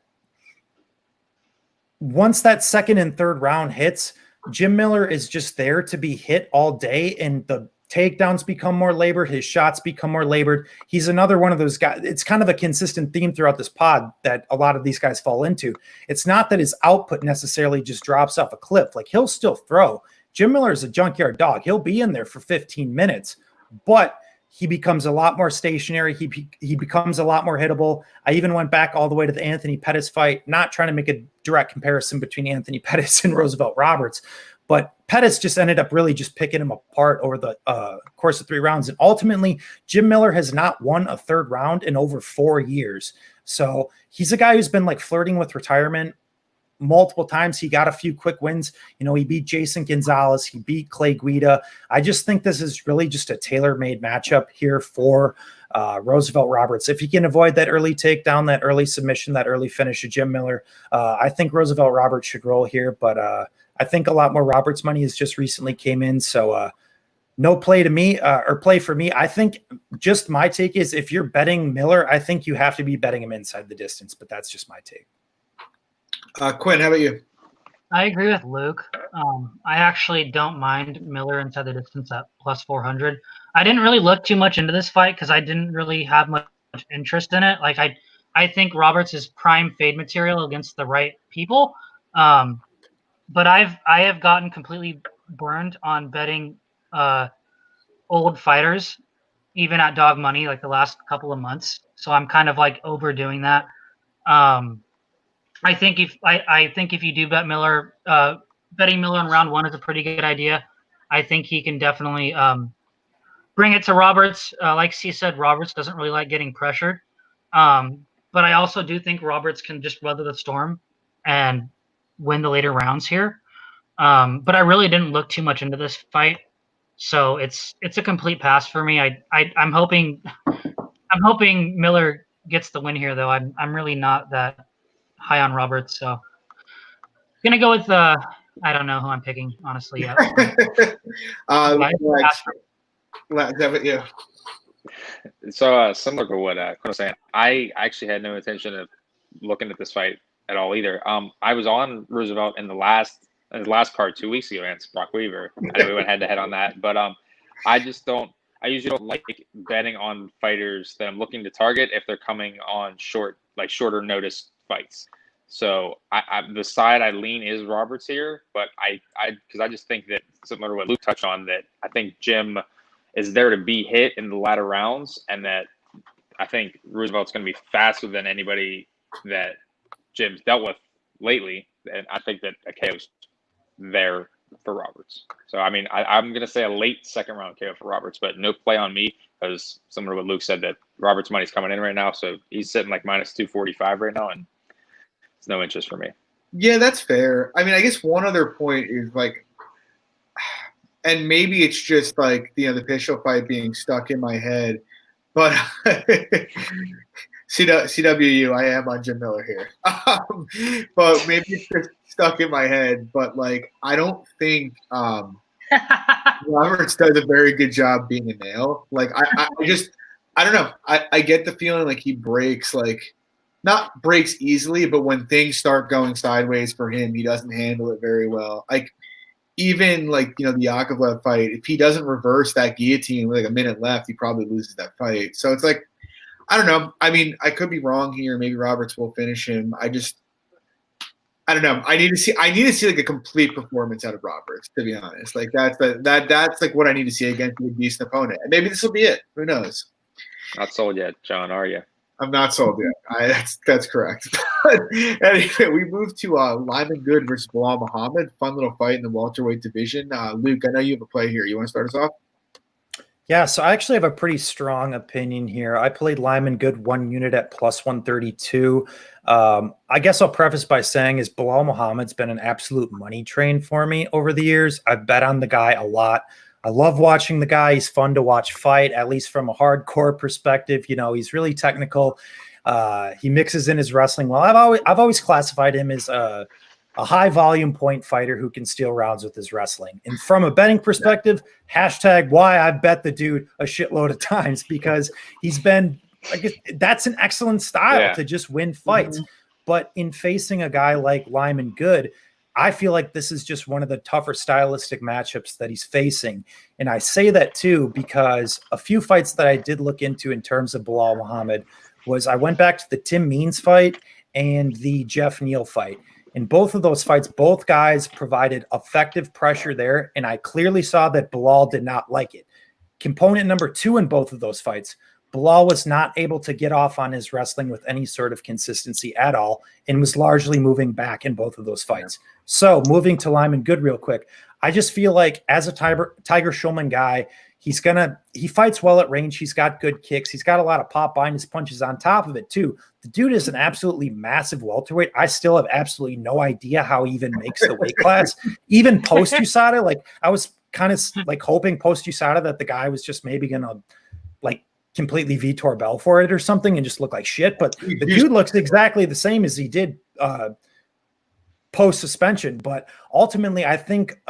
once that second and third round hits, Jim Miller is just there to be hit all day, and the takedowns become more labored. His shots become more labored. He's another one of those guys. It's kind of a consistent theme throughout this pod that a lot of these guys fall into. It's not that his output necessarily just drops off a cliff. He'll still throw. Jim Miller is a junkyard dog. He'll be in there for 15 minutes, but he becomes a lot more stationary. He becomes a lot more hittable. I even went back all the way to the Anthony Pettis fight, not trying to make a direct comparison between Anthony Pettis and Roosevelt Roberts, but Pettis just ended up really just picking him apart over the course of 3 rounds. And ultimately, Jim Miller has not won a third round in over 4 years. So he's a guy who's been flirting with retirement multiple times. He got a few quick wins. He beat Jason Gonzalez. He beat Clay Guida. I just think this is really just a tailor-made matchup here for Roosevelt Roberts. If he can avoid that early takedown, that early submission, that early finish of Jim Miller, I think Roosevelt Roberts should roll here. But I think a lot more Roberts money has just recently came in. So no play to me or play for me. I think just my take is if you're betting Miller, I think you have to be betting him inside the distance, but that's just my take. Quinn, how about you? I agree with Luke. I actually don't mind Miller inside the distance at plus 400. I didn't really look too much into this fight because I didn't really have much interest in it. I think Roberts is prime fade material against the right people. But I have gotten completely burned on betting old fighters, even at dog money, the last couple of months. So I'm kind of overdoing that. I think if you do bet Miller, betting Miller in round 1 is a pretty good idea. I think he can definitely bring it to Roberts. Like C said, Roberts doesn't really like getting pressured. But I also do think Roberts can just weather the storm and win the later rounds here. But I really didn't look too much into this fight, so it's a complete pass for me. I'm hoping Miller gets the win here, though. I'm really not that high on Roberts, so gonna go with I don't know who I'm picking honestly yet. Yeah. So similar to what Quinn was saying, I actually had no intention of looking at this fight at all either. I was on Roosevelt in the last card 2 weeks ago against Brock Weaver. I know we went head to head on that, but I usually don't like betting on fighters that I'm looking to target if they're coming on shorter notice fights. So the side I lean is Roberts here, but because I just think that similar to what Luke touched on, that I think Jim is there to be hit in the latter rounds, and that I think Roosevelt's going to be faster than anybody that Jim's dealt with lately, and I think that a KO's there for Roberts. So I'm going to say a late second round KO for Roberts, but no play on me because similar to what Luke said, that Roberts' money's coming in right now, so he's sitting minus 245 right now, and it's no interest for me. Yeah, that's fair. I guess one other point is and maybe it's just the Pichel fight being stuck in my head, but CWU, I am on Jim Miller here. But maybe it's just stuck in my head, but I don't think Roberts does a very good job being a nail. I don't know. I get the feeling he breaks not breaks easily, but when things start going sideways for him, he doesn't handle it very well. Even the Yakovlev fight, if he doesn't reverse that guillotine with a minute left, he probably loses that fight. So it's I don't know. I could be wrong here. Maybe Roberts will finish him. I I don't know. I need to see like a complete performance out of Roberts, to be honest. Like that's like what I need to see against a decent opponent. And maybe this will be it. Who knows? Not sold yet, John, are you? I'm not sold yet. That's correct. Anyway, we move to Lyman Good versus Bilal Muhammad. Fun little fight in the welterweight division. Luke, I know you have a play here. You want to start us off? Yeah, so I actually have a pretty strong opinion here. I played Lyman Good 1 unit at plus 132. I guess I'll preface by saying is Bilal Muhammad's been an absolute money train for me over the years. I've bet on the guy a lot. I love watching the guy. He's fun to watch fight, at least from a hardcore perspective. You know, he's really technical. He mixes in his wrestling well. I've always classified him as a high volume point fighter who can steal rounds with his wrestling. And from a betting perspective, hashtag why I bet the dude a shitload of times, because he's been, I guess that's an excellent style to just win fights. Mm-hmm. But in facing a guy like Lyman Good, I feel like this is just one of the tougher stylistic matchups that he's facing. And I say that too, because a few fights that I did look into in terms of Bilal Muhammad was I went back to the Tim Means fight and the Jeff Neal fight. In both of those fights, both guys provided effective pressure there, and I clearly saw that Bilal did not like it. Component number 2 in both of those fights, Bilal was not able to get off on his wrestling with any sort of consistency at all and was largely moving back in both of those fights. So moving to Lyman Good real quick, I just feel like as a Tiger Schulman guy, he fights well at range. He's got good kicks. He's got a lot of pop behind his punches on top of it too. The dude is an absolutely massive welterweight. I still have absolutely no idea how he even makes the weight class. Even post USADA, like I was kind of like hoping post USADA that the guy was just maybe going to like completely Vitor Belfort it or something and just look like shit. But the dude looks exactly the same as he did post-suspension. But ultimately, I think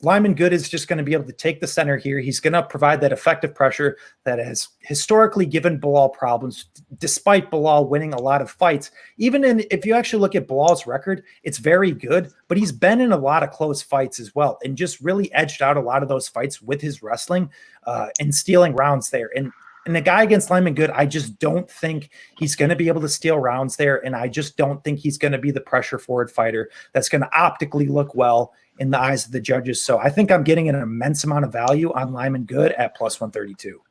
Lyman Good is just going to be able to take the center here. He's going to provide that effective pressure that has historically given Bilal problems, despite Bilal winning a lot of fights. If you actually look at Bilal's record, it's very good, but he's been in a lot of close fights as well and just really edged out a lot of those fights with his wrestling and stealing rounds there. And the guy against Lyman Good, I just don't think he's going to be able to steal rounds there. And I just don't think he's going to be the pressure forward fighter that's going to optically look well in the eyes of the judges. So I think I'm getting an immense amount of value on Lyman Good at plus 132.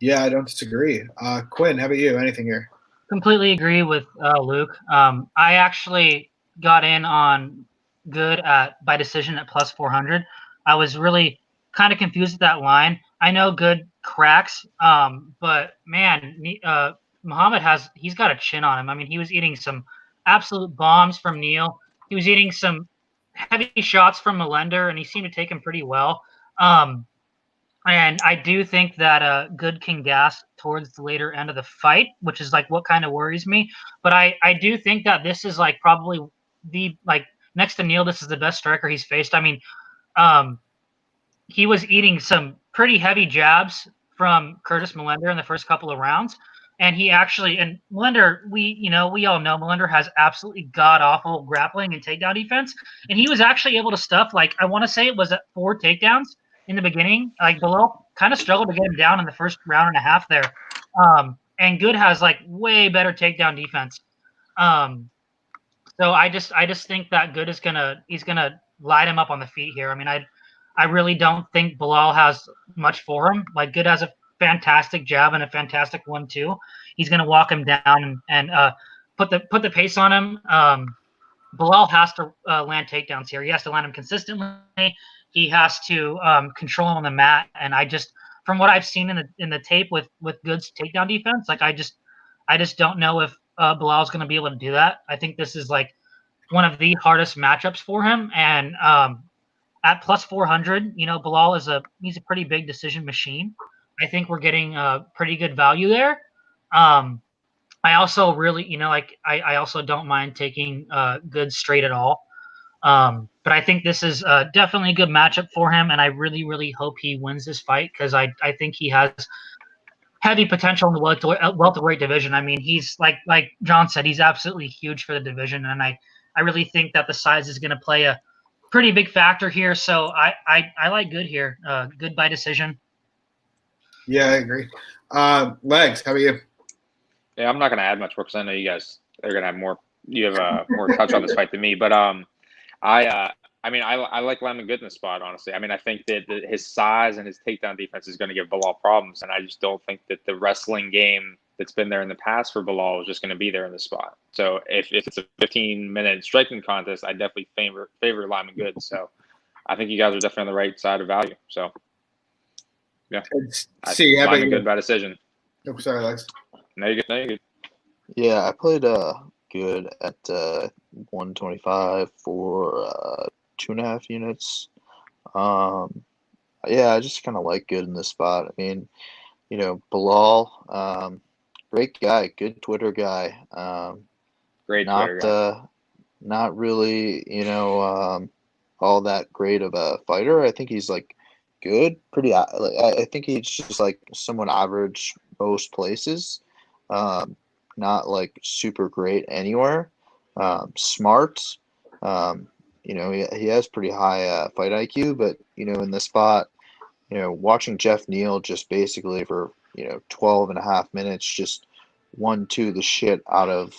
Yeah, I don't disagree. Quinn, how about you? Anything here? Completely agree with Luke. I actually got in on Good by decision at plus 400. I was really kind of confused with that line. I know Good cracks, but man, Muhammad he's got a chin on him. I mean, he was eating some absolute bombs from Neal. He was eating some heavy shots from Melender, and he seemed to take him pretty well. And I do think that Good can gas towards the later end of the fight, which is like what kind of worries me. But I do think that this is like probably next to Neal, this is the best striker he's faced. I mean, he was eating some pretty heavy jabs from Curtis Melender in the first couple of rounds. And Melender, we all know Melender has absolutely god-awful grappling and takedown defense. And he was actually able to stuff, like, I want to say it was at 4 takedowns in the beginning. Like, Bilal kind of struggled to get him down in the first round and a half there. And Good has, like, way better takedown defense. So I just think that Good he's gonna light him up on the feet here. I mean, I really don't think Bilal has much for him. Like, Good has a fantastic jab and a fantastic 1-2. He's going to walk him down and put the pace on him. Bilal has to land takedowns here. He has to land them consistently. He has to control him on the mat. And from what I've seen in the tape with Good's takedown defense, like I just don't know if Bilal's going to be able to do that. I think this is like one of the hardest matchups for him. And at plus 400, Bilal he's a pretty big decision machine. I think we're getting pretty good value there. I also really, I also don't mind taking Good straight at all. But I think this is definitely a good matchup for him, and I really, really hope he wins this fight because I think he has heavy potential in the welterweight division. I mean, he's like John said, he's absolutely huge for the division, and I really think that the size is going to play a pretty big factor here. So I like Good here. Good by decision. Yeah, I agree. Legs, how about you? Yeah, I'm not going to add much more because I know you guys are going to have more you have more touch on this fight than me, but I mean, I like Lyman good in the spot, honestly. I mean, I think that his size and his takedown defense is going to give Bilal problems, and I just don't think that the wrestling game that's been there in the past for Bilal is just going to be there in the spot. So if it's a 15-minute striking contest, I definitely favor Lyman good. So I think you guys are definitely on the right side of value. So yeah, See, how about Lyman you? good by decision. Oh, sorry, Alex. No, you're good. No, you're good. Yeah, I played good at 125 for 2.5 units. Yeah, I just kind of like good in this spot. I mean, Bilal, great guy, good Twitter guy. Great Twitter guy. Not really, all that great of a fighter. I think he's like good, pretty. I think he's just like somewhat average most places. Not like super great anywhere. Smart. He has pretty high fight IQ, but in this spot, watching Jeff Neal just basically for 12 and a half minutes just 1-2 the shit out of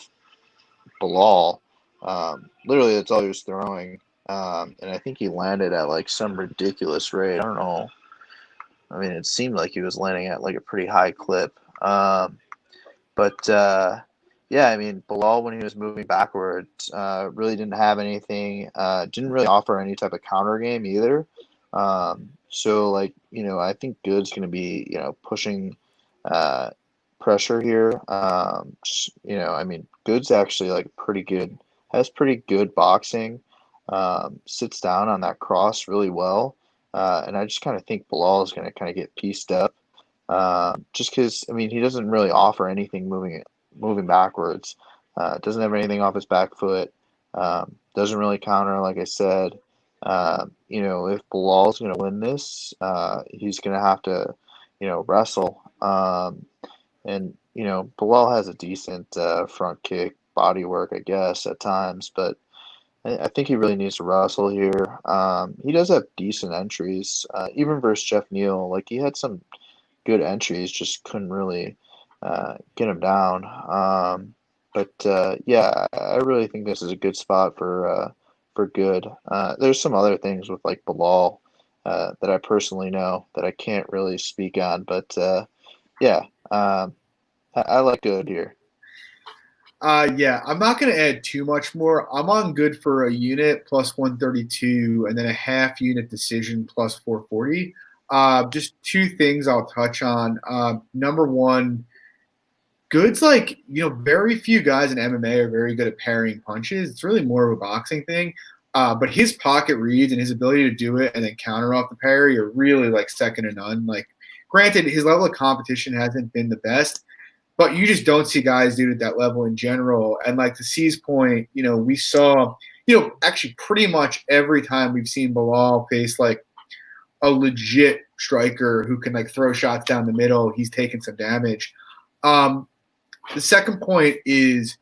Bilal. Literally, that's all he was throwing, and I think he landed at like some ridiculous rate. I don't know. I mean, it seemed like he was landing at like a pretty high clip. Yeah, I mean, Bilal, when he was moving backwards, really didn't have anything, didn't really offer any type of counter game either. So, like, I think Good's going to be, pushing pressure here. I mean, Good's actually, like, has pretty good boxing, sits down on that cross really well. And I just kind of think Bilal is going to kind of get pieced up. Just because, I mean, he doesn't really offer anything moving backwards. Doesn't have anything off his back foot. Doesn't really counter, like I said. If Bilal's going to win this, he's going to have to, wrestle. And Bilal has a decent front kick body work, I guess, at times. But I think he really needs to wrestle here. He does have decent entries. Even versus Jeff Neal, like he had some good entries, just couldn't really get him down. Yeah, I really think this is a good spot for Good. There's some other things with like Bilal that I personally know that I can't really speak on, but yeah, I like Good here. Yeah, I'm not going to add too much more. I'm on Good for a unit plus 132 and then a half unit decision plus 440. Just two things I'll touch on. Number one, Good's like, very few guys in MMA are very good at parrying punches. It's really more of a boxing thing. But his pocket reads and his ability to do it and then counter off the parry are really like second to none. Like, granted, his level of competition hasn't been the best, but you just don't see guys do it at that level in general. And like to C's point, we saw, actually pretty much every time we've seen Bilal face like a legit striker who can like throw shots down the middle, he's taken some damage. The second point is,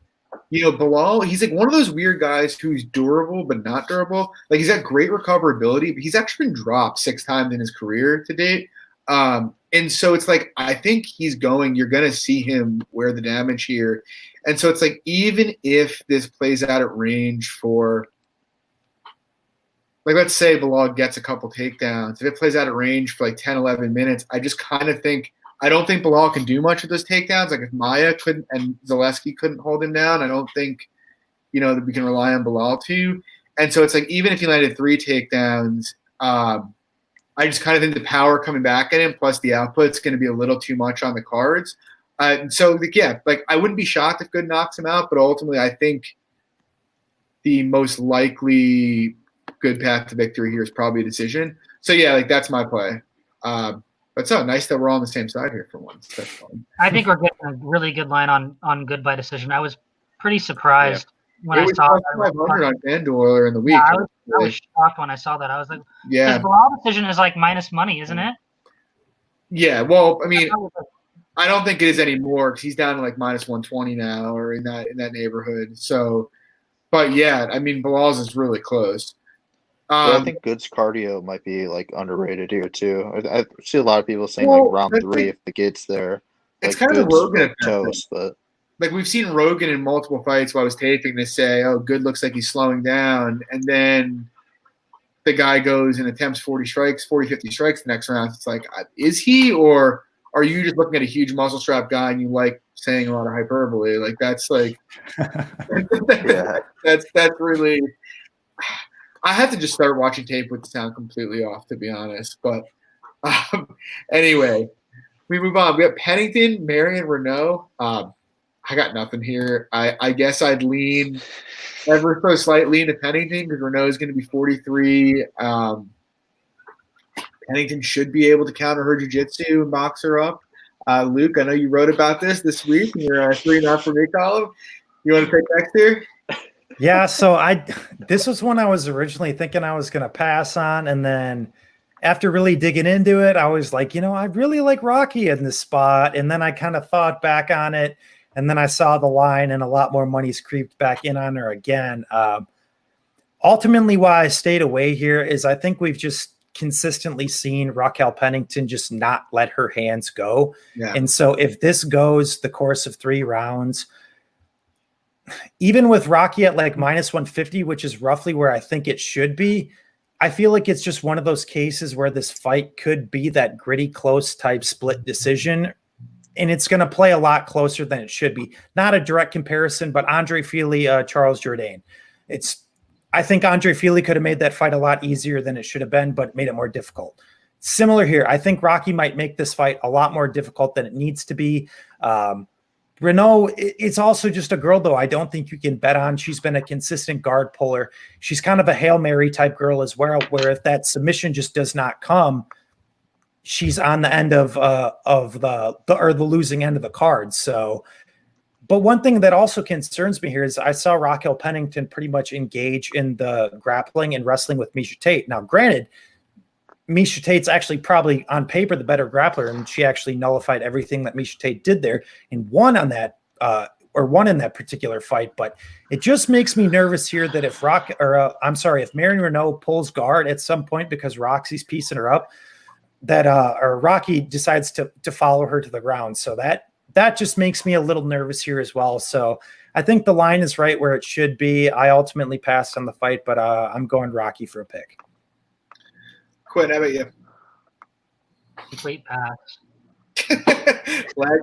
Bilal, he's like one of those weird guys who's durable but not durable. Like he's got great recoverability, but he's actually been dropped 6 times in his career to date. And so it's like, I think you're going to see him wear the damage here. And so it's like, even if this plays out at range for, like, let's say Bilal gets a couple takedowns. If it plays out at range for like 10, 11 minutes, I just kind of think, I don't think Bilal can do much with those takedowns. Like if Maya couldn't and Zaleski couldn't hold him down, I don't think, that we can rely on Bilal to. And so it's like, even if he landed 3 takedowns, I just kind of think the power coming back at him plus the output's going to be a little too much on the cards. So, yeah, like I wouldn't be shocked if Good knocks him out, but ultimately I think the most likely Good path to victory here is probably a decision. So, yeah, like that's my play. But so nice that we're all on the same side here for once. That's fun. I think we're getting a really good line on Good by decision. I was pretty surprised when I saw that. 500 on FanDuel earlier in the week. Yeah, I was shocked when I saw that. I was like, yeah, because Bilal decision is like minus money, isn't it? Yeah, well, I mean, I don't think it is anymore because he's down to like minus 120 now or in that neighborhood. So, but yeah, I mean, Bilal's is really close. I think Good's cardio might be like underrated here too. I see a lot of people saying like round 3 if it gets there. It's like kind of Good's Rogan effect. toast, but like we've seen Rogan in multiple fights while I was taping this say, "Oh, Good looks like he's slowing down," and then the guy goes and attempts 40, 50 strikes the next round. It's like, is he, or are you just looking at a huge muscle strap guy and you like saying a lot of hyperbole? Like that's like, Yeah. that's really. I have to just start watching tape with the sound completely off, to be honest. But anyway, we move on. We have Pennington, Marion, Reneau. I got nothing here. I guess I'd lean ever so slightly into Pennington because Reneau is going to be 43. Pennington should be able to counter her jiu-jitsu and box her up. Luke, I know you wrote about this week in your 3-0 for me column. You want to take next here? Yeah, so this was one I was originally thinking I was going to pass on, and then after really digging into it, I was like, I really like Rocky in this spot, and then I kind of thought back on it, and then I saw the line, and a lot more money's creeped back in on her again. Ultimately, why I stayed away here is I think we've just consistently seen Raquel Pennington just not let her hands go. Yeah. And so if this goes the course of 3 rounds, even with Rocky at like -150, which is roughly where I think it should be, I feel like it's just one of those cases where this fight could be that gritty, close type split decision. And it's going to play a lot closer than it should be. Not a direct comparison, but Andre Fili, Charles Jourdain. I think Andre Fili could have made that fight a lot easier than it should have been, but made it more difficult. Similar here. I think Rocky might make this fight a lot more difficult than it needs to be. Reneau, it's also just a girl, though, I don't think you can bet on. She's been a consistent guard puller. She's kind of a Hail Mary type girl as well, where if that submission just does not come, she's on the end of the losing end of the card. So, but one thing that also concerns me here is I saw Raquel Pennington pretty much engage in the grappling and wrestling with Miesha Tate. Now, granted, Miesha Tate's actually probably on paper the better grappler, and she actually nullified everything that Miesha Tate did there and won in that particular fight. But it just makes me nervous here that if Marion Reneau pulls guard at some point because Roxy's piecing her up, that or Rocky decides to follow her to the ground. So that just makes me a little nervous here as well. So I think the line is right where it should be. I ultimately passed on the fight, but I'm going Rocky for a pick. Quinn, how about you? Complete pass. Flag?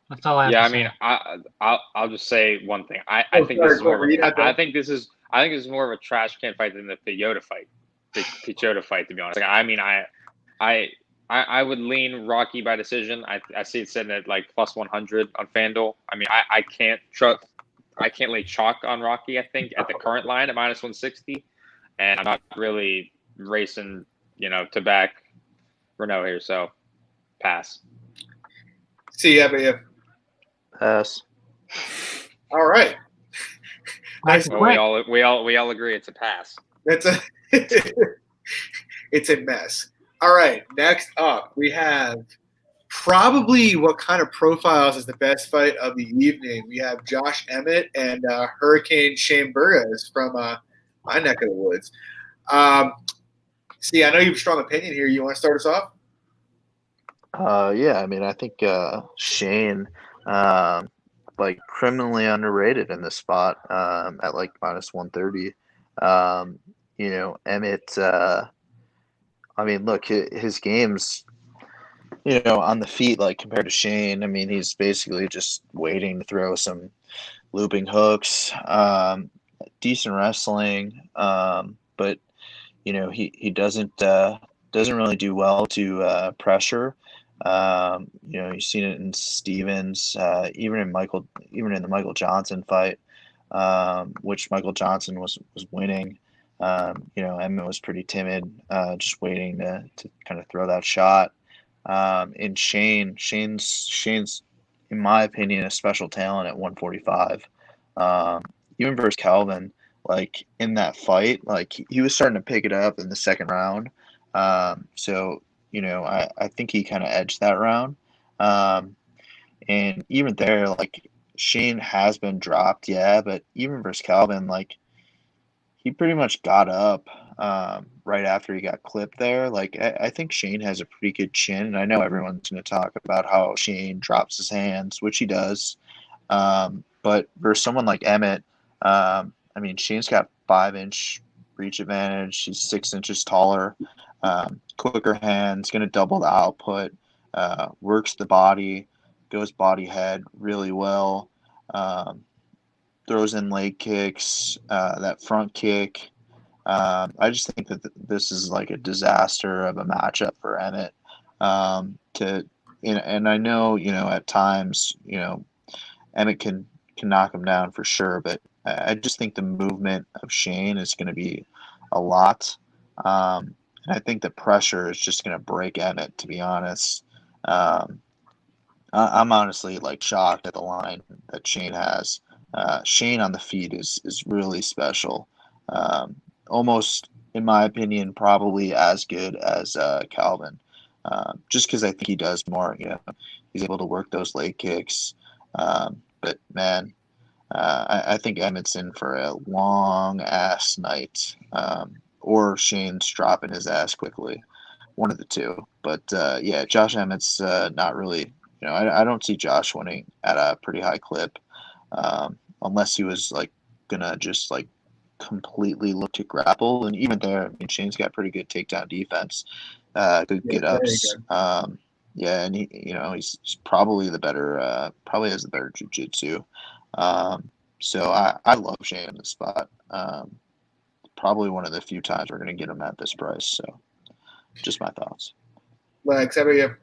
That's all I have to Yeah, I say. mean, I'll just say one thing. I think sorry, this is more. Corey, I think this is more of a trash can fight than the Picota fight. Picota fight, to be honest. Like, I mean, I would lean Rocky by decision. I see it sitting at like +100 on FanDuel. I mean, I can't lay chalk on Rocky. I think at the current line at -160, and I'm not really racing, to back Reneau here. So pass. See, how about you? Pass. All right. Nice. Well, we all agree it's a pass. It's a mess. All right. Next up, we have probably what kind of profiles is the best fight of the evening. We have Josh Emmett and Hurricane Shane Burgos from my neck of the woods. See, I know you have a strong opinion here. You want to start us off? Yeah, I mean, I think Shane, criminally underrated in this spot at like -130. Emmett, I mean, look, his game's, on the feet, like compared to Shane, I mean, he's basically just waiting to throw some looping hooks, decent wrestling, but, he doesn't really do well to pressure. You've seen it in Stevens, even in the Michael Johnson fight, which Michael Johnson was winning. Emmett was pretty timid, just waiting to kind of throw that shot. And Shane's, in my opinion, a special talent at 145. Even versus Calvin, like in that fight, like he was starting to pick it up in the second round. So I think he kind of edged that round. And even there, like Shane has been dropped, yeah, but even versus Calvin, like he pretty much got up right after he got clipped there. Like I think Shane has a pretty good chin, and I know everyone's going to talk about how Shane drops his hands, which he does. But for someone like Emmett, I mean, Shane's got 5-inch reach advantage. He's 6 inches taller, quicker hands, going to double the output, works the body, goes body head really well, throws in leg kicks, that front kick. I just think that this is like a disaster of a matchup for Emmett. And I know, at times, Emmett can knock him down for sure, but I just think the movement of Shane is going to be a lot. And I think the pressure is just going to break Emmett, to be honest. I'm honestly shocked at the line that Shane has. Shane on the feet is really special. Almost, in my opinion, probably as good as Calvin. Just because I think he does more. He's able to work those leg kicks. But man, I think Emmett's in for a long ass night, or Shane's dropping his ass quickly, one of the two. But yeah, Josh Emmett's not really. I don't see Josh winning at a pretty high clip, unless he was gonna just completely look to grapple. And even there, I mean, Shane's got pretty good takedown defense, good get ups. Yeah, and he's probably the better, probably has the better jiu-jitsu. So I love Shane in this spot. Probably one of the few times we're going to get him at this price. So just my thoughts. Lex, how about you?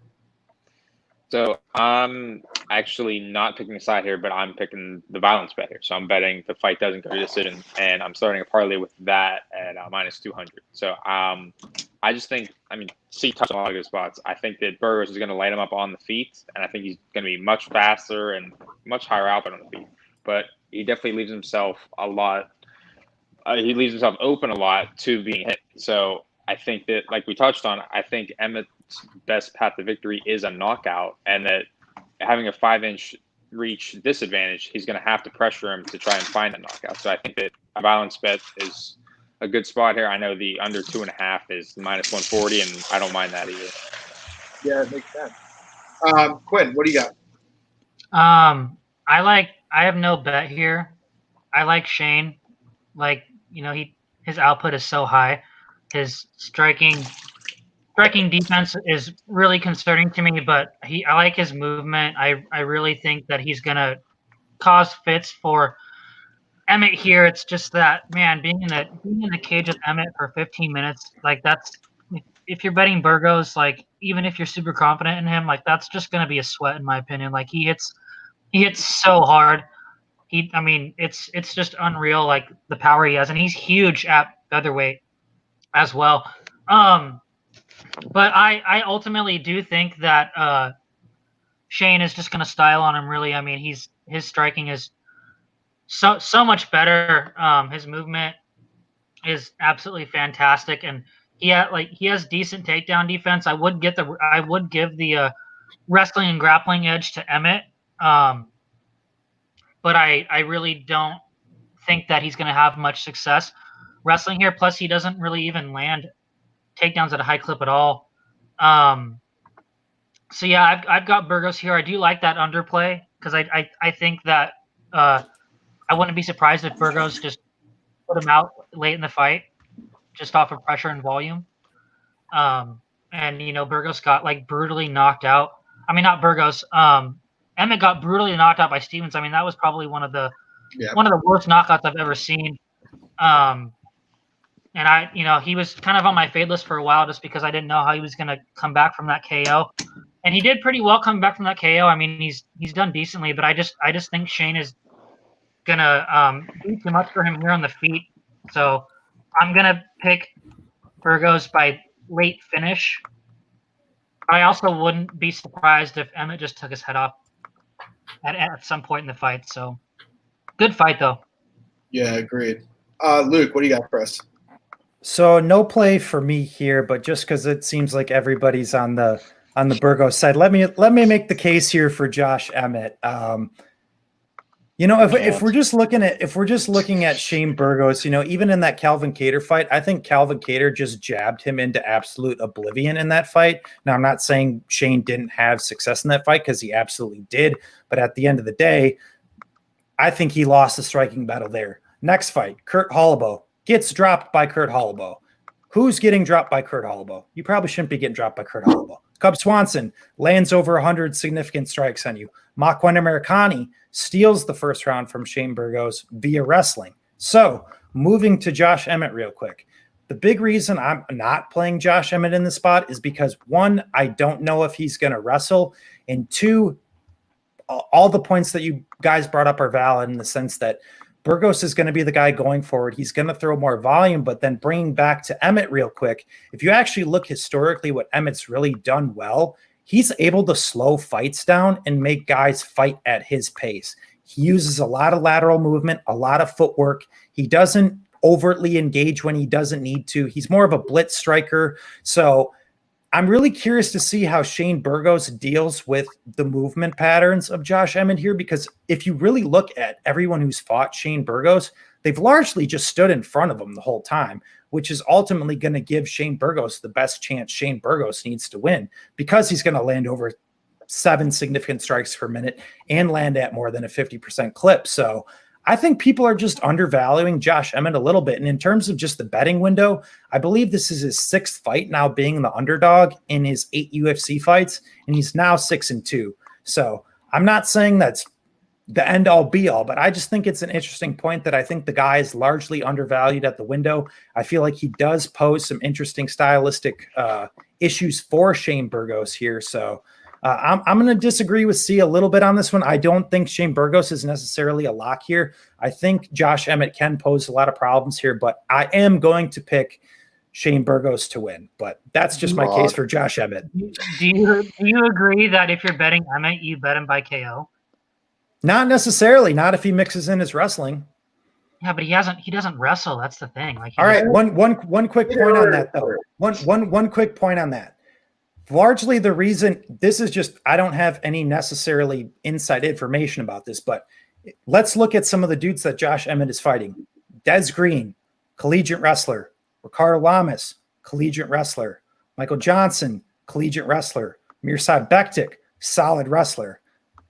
So I'm actually not picking a side here, but I'm picking the violence bet here. So I'm betting the fight doesn't go to decision, and I'm starting a parlay with that at minus 200. So I just think, C touched on a lot of good spots. I think that Burgos is going to light him up on the feet, and I think he's going to be much faster and much higher output on the feet. But he definitely leaves himself a lot. He leaves himself open a lot to being hit. So I think that, like we touched on, I think Emmett's best path to victory is a knockout, and that having a 5-inch reach disadvantage, he's going to have to pressure him to try and find a knockout. So I think that a balance bet is a good spot here. I know the under 2.5 is minus 140, and I don't mind that either. Yeah, it makes sense. Quinn, what do you got? I have no bet here. I like Shane. His output is so high. His striking defense is really concerning to me, but I like his movement. I really think that he's gonna cause fits for Emmett here. It's just that, man, being in the cage with Emmett for 15 minutes, that's, if you're betting Burgos, even if you're super confident in him, that's just gonna be a sweat in my opinion. He hits so hard. It's just unreal, the power he has, and he's huge at featherweight as well. But I ultimately do think that Shane is just going to style on him. Really, his striking is so much better. His movement is absolutely fantastic, and he has decent takedown defense. I would give the wrestling and grappling edge to Emmett. But I really don't think that he's going to have much success wrestling here. Plus, he doesn't really even land takedowns at a high clip at all. So yeah, I've got Burgos here. I do like that underplay because I think that I wouldn't be surprised if Burgos just put him out late in the fight, just off of pressure and volume. And Burgos got brutally knocked out. Not Burgos. Emmett got brutally knocked out by Stevens. That was probably one of the worst knockouts I've ever seen. And he was kind of on my fade list for a while just because I didn't know how he was going to come back from that KO. And he did pretty well coming back from that KO. He's done decently, but I just think Shane is going to do too much for him here on the feet. So I'm going to pick Burgos by late finish. But I also wouldn't be surprised if Emmett just took his head off at some point in the fight. So good fight, though. Yeah, agreed. Luke, what do you got for us? So no play for me here, but just because it seems like everybody's on the Burgos side, let me make the case here for Josh Emmett. If we're just looking at Shane Burgos, even in that Calvin Kattar fight, I think Calvin Kattar just jabbed him into absolute oblivion in that fight. Now, I'm not saying Shane didn't have success in that fight because he absolutely did, but at the end of the day, I think he lost the striking battle there. Next fight, Kurt Holloway gets dropped by Kurt Holloway. Who's getting dropped by Kurt Holloway? You probably shouldn't be getting dropped by Kurt Holloway. Cub Swanson lands over 100 significant strikes on you. Makwan Americani steals the first round from Shane Burgos via wrestling. So moving to Josh Emmett real quick. The big reason I'm not playing Josh Emmett in the spot is because, one, I don't know if he's going to wrestle, and two, all the points that you guys brought up are valid in the sense that Burgos is going to be the guy going forward. He's going to throw more volume, but then bringing back to Emmett real quick, if you actually look historically what Emmett's really done well, he's able to slow fights down and make guys fight at his pace. He uses a lot of lateral movement, a lot of footwork. He doesn't overtly engage when he doesn't need to. He's more of a blitz striker. So I'm really curious to see how Shane Burgos deals with the movement patterns of Josh Emmett here, because if you really look at everyone who's fought Shane Burgos, they've largely just stood in front of him the whole time, which is ultimately going to give Shane Burgos the best chance Shane Burgos needs to win, because he's going to land over 7 significant strikes per minute and land at more than a 50% clip. So I think people are just undervaluing Josh Emmett a little bit. And in terms of just the betting window, I believe this is his 6th fight now being the underdog in his 8 UFC fights, and he's now 6-2. So I'm not saying that's the end all be all, but I just think it's an interesting point that I think the guy is largely undervalued at the window. I feel like he does pose some interesting stylistic issues for Shane Burgos here. So I'm going to disagree with C a little bit on this one. I don't think Shane Burgos is necessarily a lock here. I think Josh Emmett can pose a lot of problems here, but I am going to pick Shane Burgos to win. But that's just my case for Josh Emmett. Do you agree that if you're betting Emmett, you bet him by KO? Not necessarily. Not if he mixes in his wrestling. Yeah, but he doesn't wrestle. That's the thing. Like, all right, one quick point on that though. One quick point on that. Largely the reason this is just, I don't have any necessarily inside information about this, but let's look at some of the dudes that Josh Emmett is fighting. Des Green, collegiate wrestler. Ricardo Lamas, collegiate wrestler. Michael Johnson, collegiate wrestler. Mirsad Bektik, solid wrestler.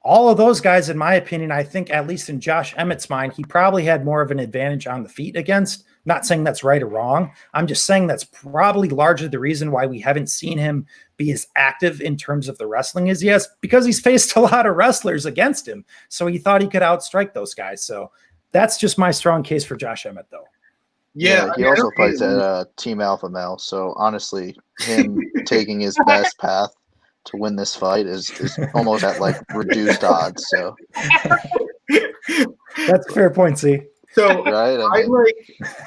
All of those guys, in my opinion, I think at least in Josh Emmett's mind, he probably had more of an advantage on the feet against. Not saying that's right or wrong. I'm just saying that's probably largely the reason why we haven't seen him be as active in terms of the wrestling as he has, because he's faced a lot of wrestlers against him. So he thought he could outstrike those guys. So that's just my strong case for Josh Emmett, though. Yeah, he also fights at Team Alpha Male. So honestly, him taking his best path to win this fight is almost at like reduced odds. So that's a fair point, C. So right,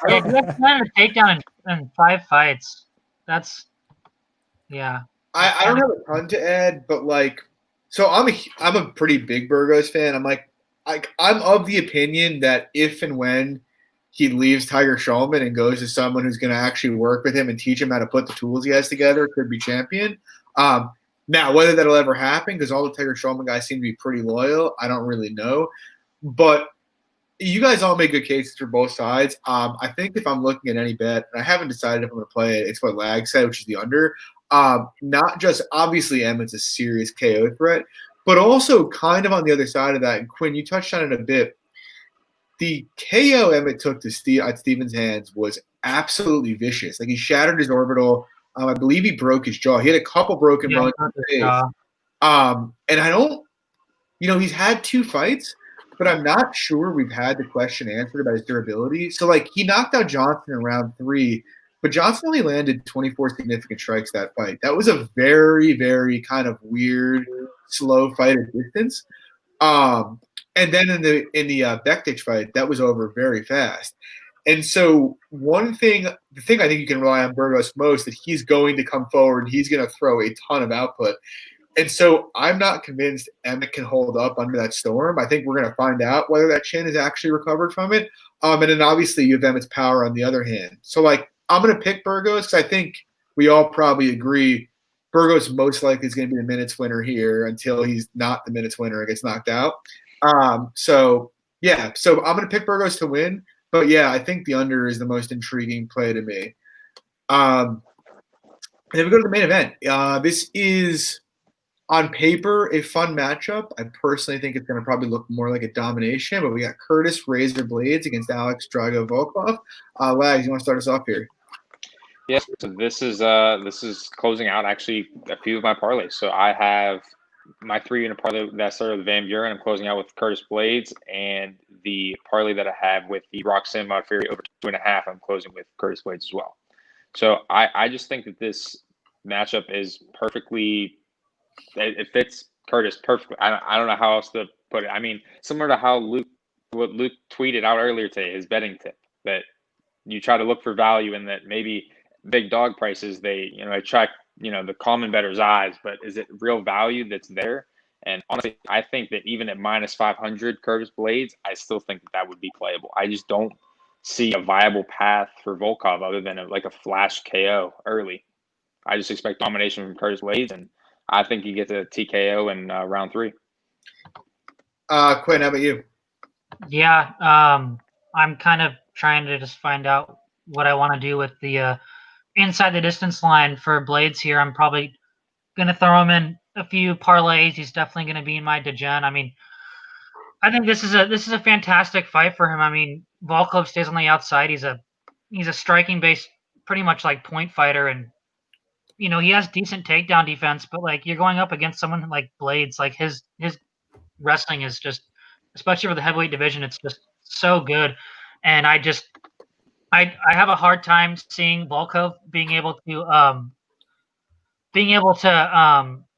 he has a takedown in 5 fights. That's I don't have a ton to add, but so I'm a pretty big Burgos fan. I'm of the opinion that if and when he leaves Tiger Shulman and goes to someone who's going to actually work with him and teach him how to put the tools he has together, could be champion. Now, whether that'll ever happen, because all the Tiger Shulman guys seem to be pretty loyal, I don't really know. But you guys all make good cases for both sides. I think if I'm looking at any bet, and I haven't decided if I'm going to play it, it's what Lag said, which is the under. Not just obviously Emmett's a serious KO threat, but also kind of on the other side of that. And Quinn, you touched on it a bit. The KO Emmett took to at Steven's hands was absolutely vicious. Like, he shattered his orbital. I believe he broke his jaw. He had a couple broken bones in his face. And I don't, he's had 2 fights, but I'm not sure we've had the question answered about his durability. So, he knocked out Johnson in round 3, but Johnson only landed 24 significant strikes that fight. That was a very, very kind of weird, slow fight at distance. And then in the Bektic fight, that was over very fast. And so the thing I think you can rely on Burgos most, that he's going to come forward, he's going to throw a ton of output. And so I'm not convinced Emmett can hold up under that storm. I think we're going to find out whether that chin is actually recovered from it. And then obviously you have Emmett's power on the other hand. So, I'm going to pick Burgos because I think we all probably agree Burgos most likely is going to be the minutes winner here until he's not the minutes winner and gets knocked out. So I'm going to pick Burgos to win. But, yeah, I think the under is the most intriguing play to me. And then we go to the main event. This is On paper, a fun matchup. I personally think it's going to probably look more like a domination, but we got Curtis Razor Blaydes against Alex Drago Volkov. Lags, you want to start us off here? Yes, so this is closing out actually a few of my parlays. So I have my 3-unit parlay that started with Van Buren. I'm closing out with Curtis Blaydes, and the parlay that I have with the Roxanne Modafferi over 2.5. I'm closing with Curtis Blaydes as well. So I just think that this matchup is perfectly. It fits Curtis perfectly. I don't know how else to put it. I mean, similar to how what Luke tweeted out earlier today, his betting tip, that you try to look for value in that maybe big dog prices, they attract the common bettor's eyes, but is it real value that's there? And honestly, I think that even at -500 Curtis Blaydes, I still think that would be playable. I just don't see a viable path for Volkov other than a flash KO early. I just expect domination from Curtis Blaydes, and I think he gets a TKO in round 3. Quinn, how about you? Yeah, I'm kind of trying to just find out what I want to do with the inside the distance line for Blaydes here. I'm probably going to throw him in a few parlays. He's definitely going to be in my degen. I mean, I think this is a fantastic fight for him. I mean, Volkov stays on the outside. He's a striking based, pretty much like point fighter, and he has decent takedown defense. But like you're going up against someone like Blaydes, like his wrestling is just, especially for the heavyweight division, it's just so good. And I have a hard time seeing Volkov being able to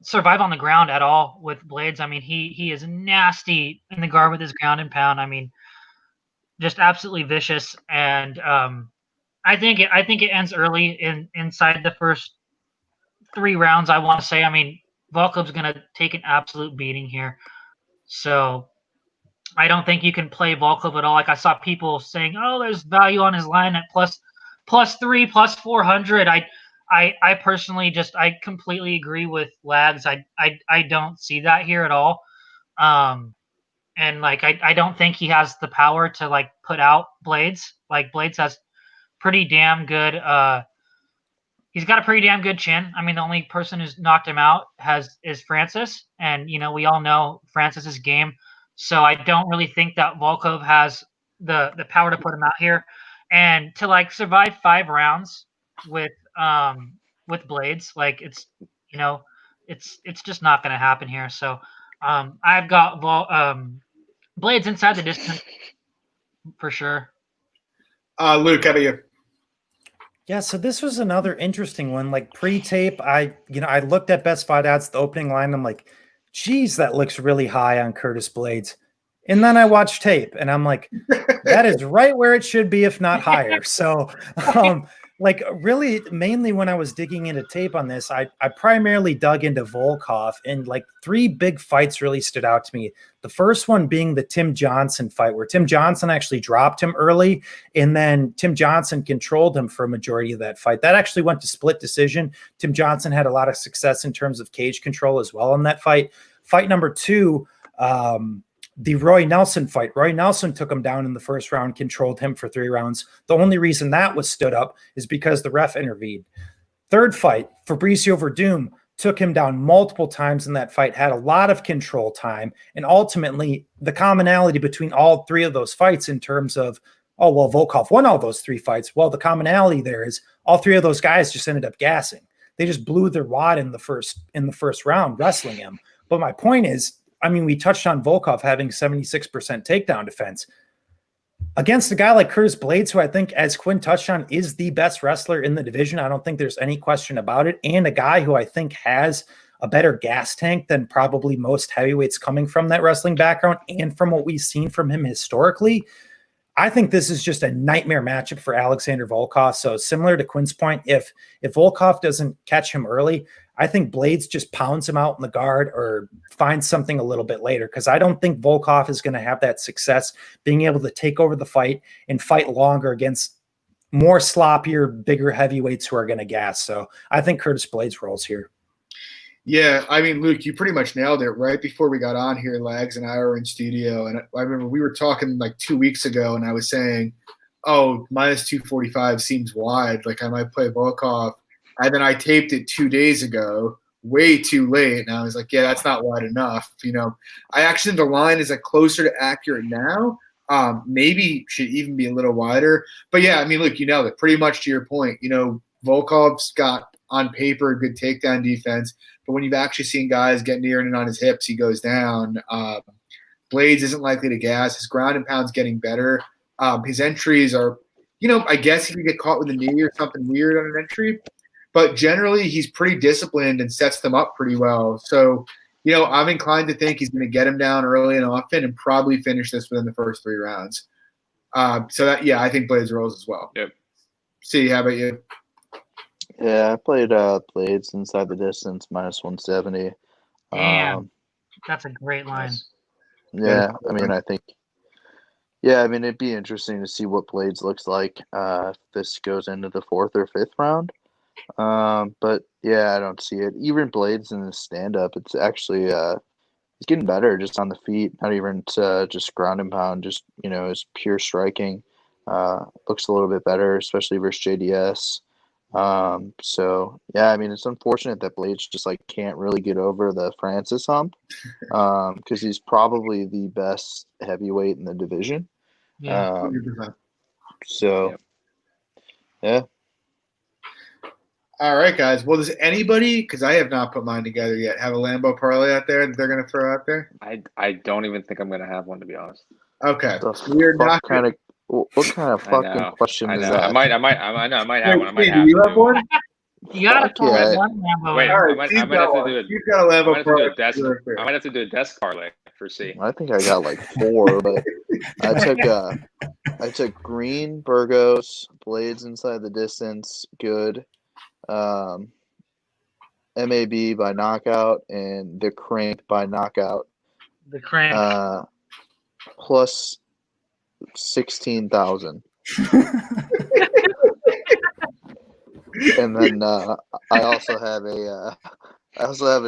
survive on the ground at all with Blaydes. I mean, he is nasty in the guard with his ground and pound. I mean, just absolutely vicious. And I think it ends early inside the first 3 rounds, I want to say. I mean, Volkov's going to take an absolute beating here. So I don't think you can play Volkov at all. Like I saw people saying, "Oh, there's value on his line at plus 3, plus 400." I personally I completely agree with Lags. I don't see that here at all. And like I don't think he has the power to like put out Blaydes. Like Blaydes has pretty damn good. He's got a pretty damn good chin. I mean, the only person who's knocked him out is Francis, and we all know Francis's game. So I don't really think that Volkov has the power to put him out here, and to like survive 5 rounds with Blaydes, like it's just not going to happen here. So I've got Blaydes inside the distance for sure. Luke, how about you? Yeah, so this was another interesting one. Like pre-tape, I looked at best fight odds, the opening line. I'm like, geez, that looks really high on Curtis Blaydes. And then I watched tape, and I'm like, that is right where it should be, if not higher. So, like really, mainly when I was digging into tape on this, I primarily dug into Volkov, and like 3 big fights really stood out to me. The first one being the Tim Johnson fight, where Tim Johnson actually dropped him early, and then Tim Johnson controlled him for a majority of that fight. That actually went to split decision. Tim Johnson had a lot of success in terms of cage control as well in that fight. Fight number 2, the Roy Nelson fight. Roy Nelson took him down in the first round, controlled him for 3 rounds. The only reason that was stood up is because the ref intervened. Third fight, Fabricio Verdum took him down multiple times in that fight, had a lot of control time, and ultimately the commonality between all 3 of those fights in terms of, oh, well, Volkov won all those 3 fights. Well, the commonality there is all 3 of those guys just ended up gassing. They just blew their wad in the first round, wrestling him. But my point is, I mean, we touched on Volkov having 76% takedown defense against a guy like Curtis Blaydes, who I think, as Quinn touched on, is the best wrestler in the division. I don't think there's any question about it. And a guy who I think has a better gas tank than probably most heavyweights coming from that wrestling background and from what we've seen from him historically. I think this is just a nightmare matchup for Alexander Volkov. So similar to Quinn's point, if Volkov doesn't catch him early, I think Blaydes just pounds him out in the guard or finds something a little bit later, because I don't think Volkov is going to have that success being able to take over the fight and fight longer against more sloppier, bigger heavyweights who are going to gas. So I think Curtis Blaydes rolls here. Yeah, I mean, Luke, you pretty much nailed it. Right before we got on here, Lags and I were in studio, and I remember we were talking like 2 weeks ago, and I was saying, oh, -245 seems wide. Like I might play Volkov. And then I taped it 2 days ago way too late. And I was like, yeah, that's not wide enough. I actually think the line is closer to accurate now. Maybe should even be a little wider. But yeah, I mean, look, that pretty much to your point. Volkov's got on paper a good takedown defense, but when you've actually seen guys get near and on his hips, he goes down. Blaydes isn't likely to gas. His ground and pound's getting better. His entries are, I guess he could get caught with a knee or something weird on an entry, but generally he's pretty disciplined and sets them up pretty well. So, I'm inclined to think he's going to get him down early and often and probably finish this within the first 3 rounds. I think Blaydes rolls as well. Yep. See, how about you? Yeah, I played Blaydes inside the distance minus 170. Damn, that's a great line. Yeah, I mean, it'd be interesting to see what Blaydes looks like if this goes into the 4th or 5th round. But yeah, I don't see it. Even Blaydes in the stand-up, it's actually he's getting better just on the feet. Not even just ground and pound, just his pure striking looks a little bit better, especially versus JDS. So yeah, I mean, it's unfortunate that Blaydes just can't really get over the Francis hump, because he's probably the best heavyweight in the division. Yeah. So yeah. All right, guys. Well, does anybody, because I have not put mine together yet, have a Lambo parlay out there that they're going to throw out there? I don't even think I'm going to have one, to be honest. Okay. We're not kind of. What kind of fucking question is that? I might have one. I might have Do you have one? You gotta pull yeah. one Lambo. Wait, All right, I might have to do it. You've got a Lambo parlay. I might have to do a desk parlay for C. I think I got 4, but I took Green, Burgos, Blaydes inside the distance, good, MAB by knockout, and the Crank by knockout. The Crank. Plus 16,000. And then I also have a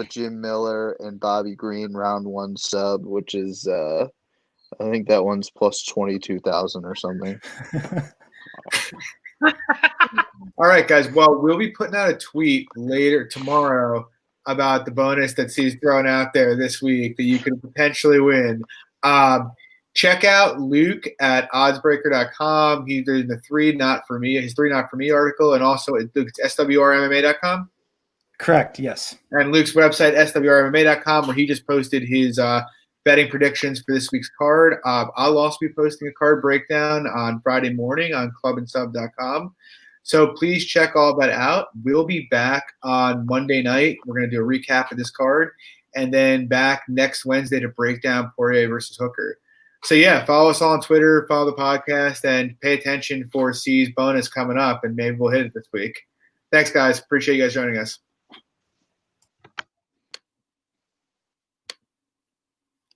Jim Miller and Bobby Green round 1 sub, which is I think that one's plus 22,000 or something. All right, guys. Well, we'll be putting out a tweet later tomorrow about the bonus that C's thrown out there this week that you can potentially win. Check out Luke at oddsbreaker.com. He's doing his 3 Not For Me article, and also at Luke's swrmma.com. Correct, yes. And Luke's website, swrmma.com, where he just posted his betting predictions for this week's card. I'll also be posting a card breakdown on Friday morning on clubandsub.com. So please check all that out. We'll be back on Monday night. We're going to do a recap of this card, and then back next Wednesday to break down Poirier versus Hooker. So, yeah, follow us all on Twitter, follow the podcast, and pay attention for C's bonus coming up, and maybe we'll hit it this week. Thanks, guys. Appreciate you guys joining us.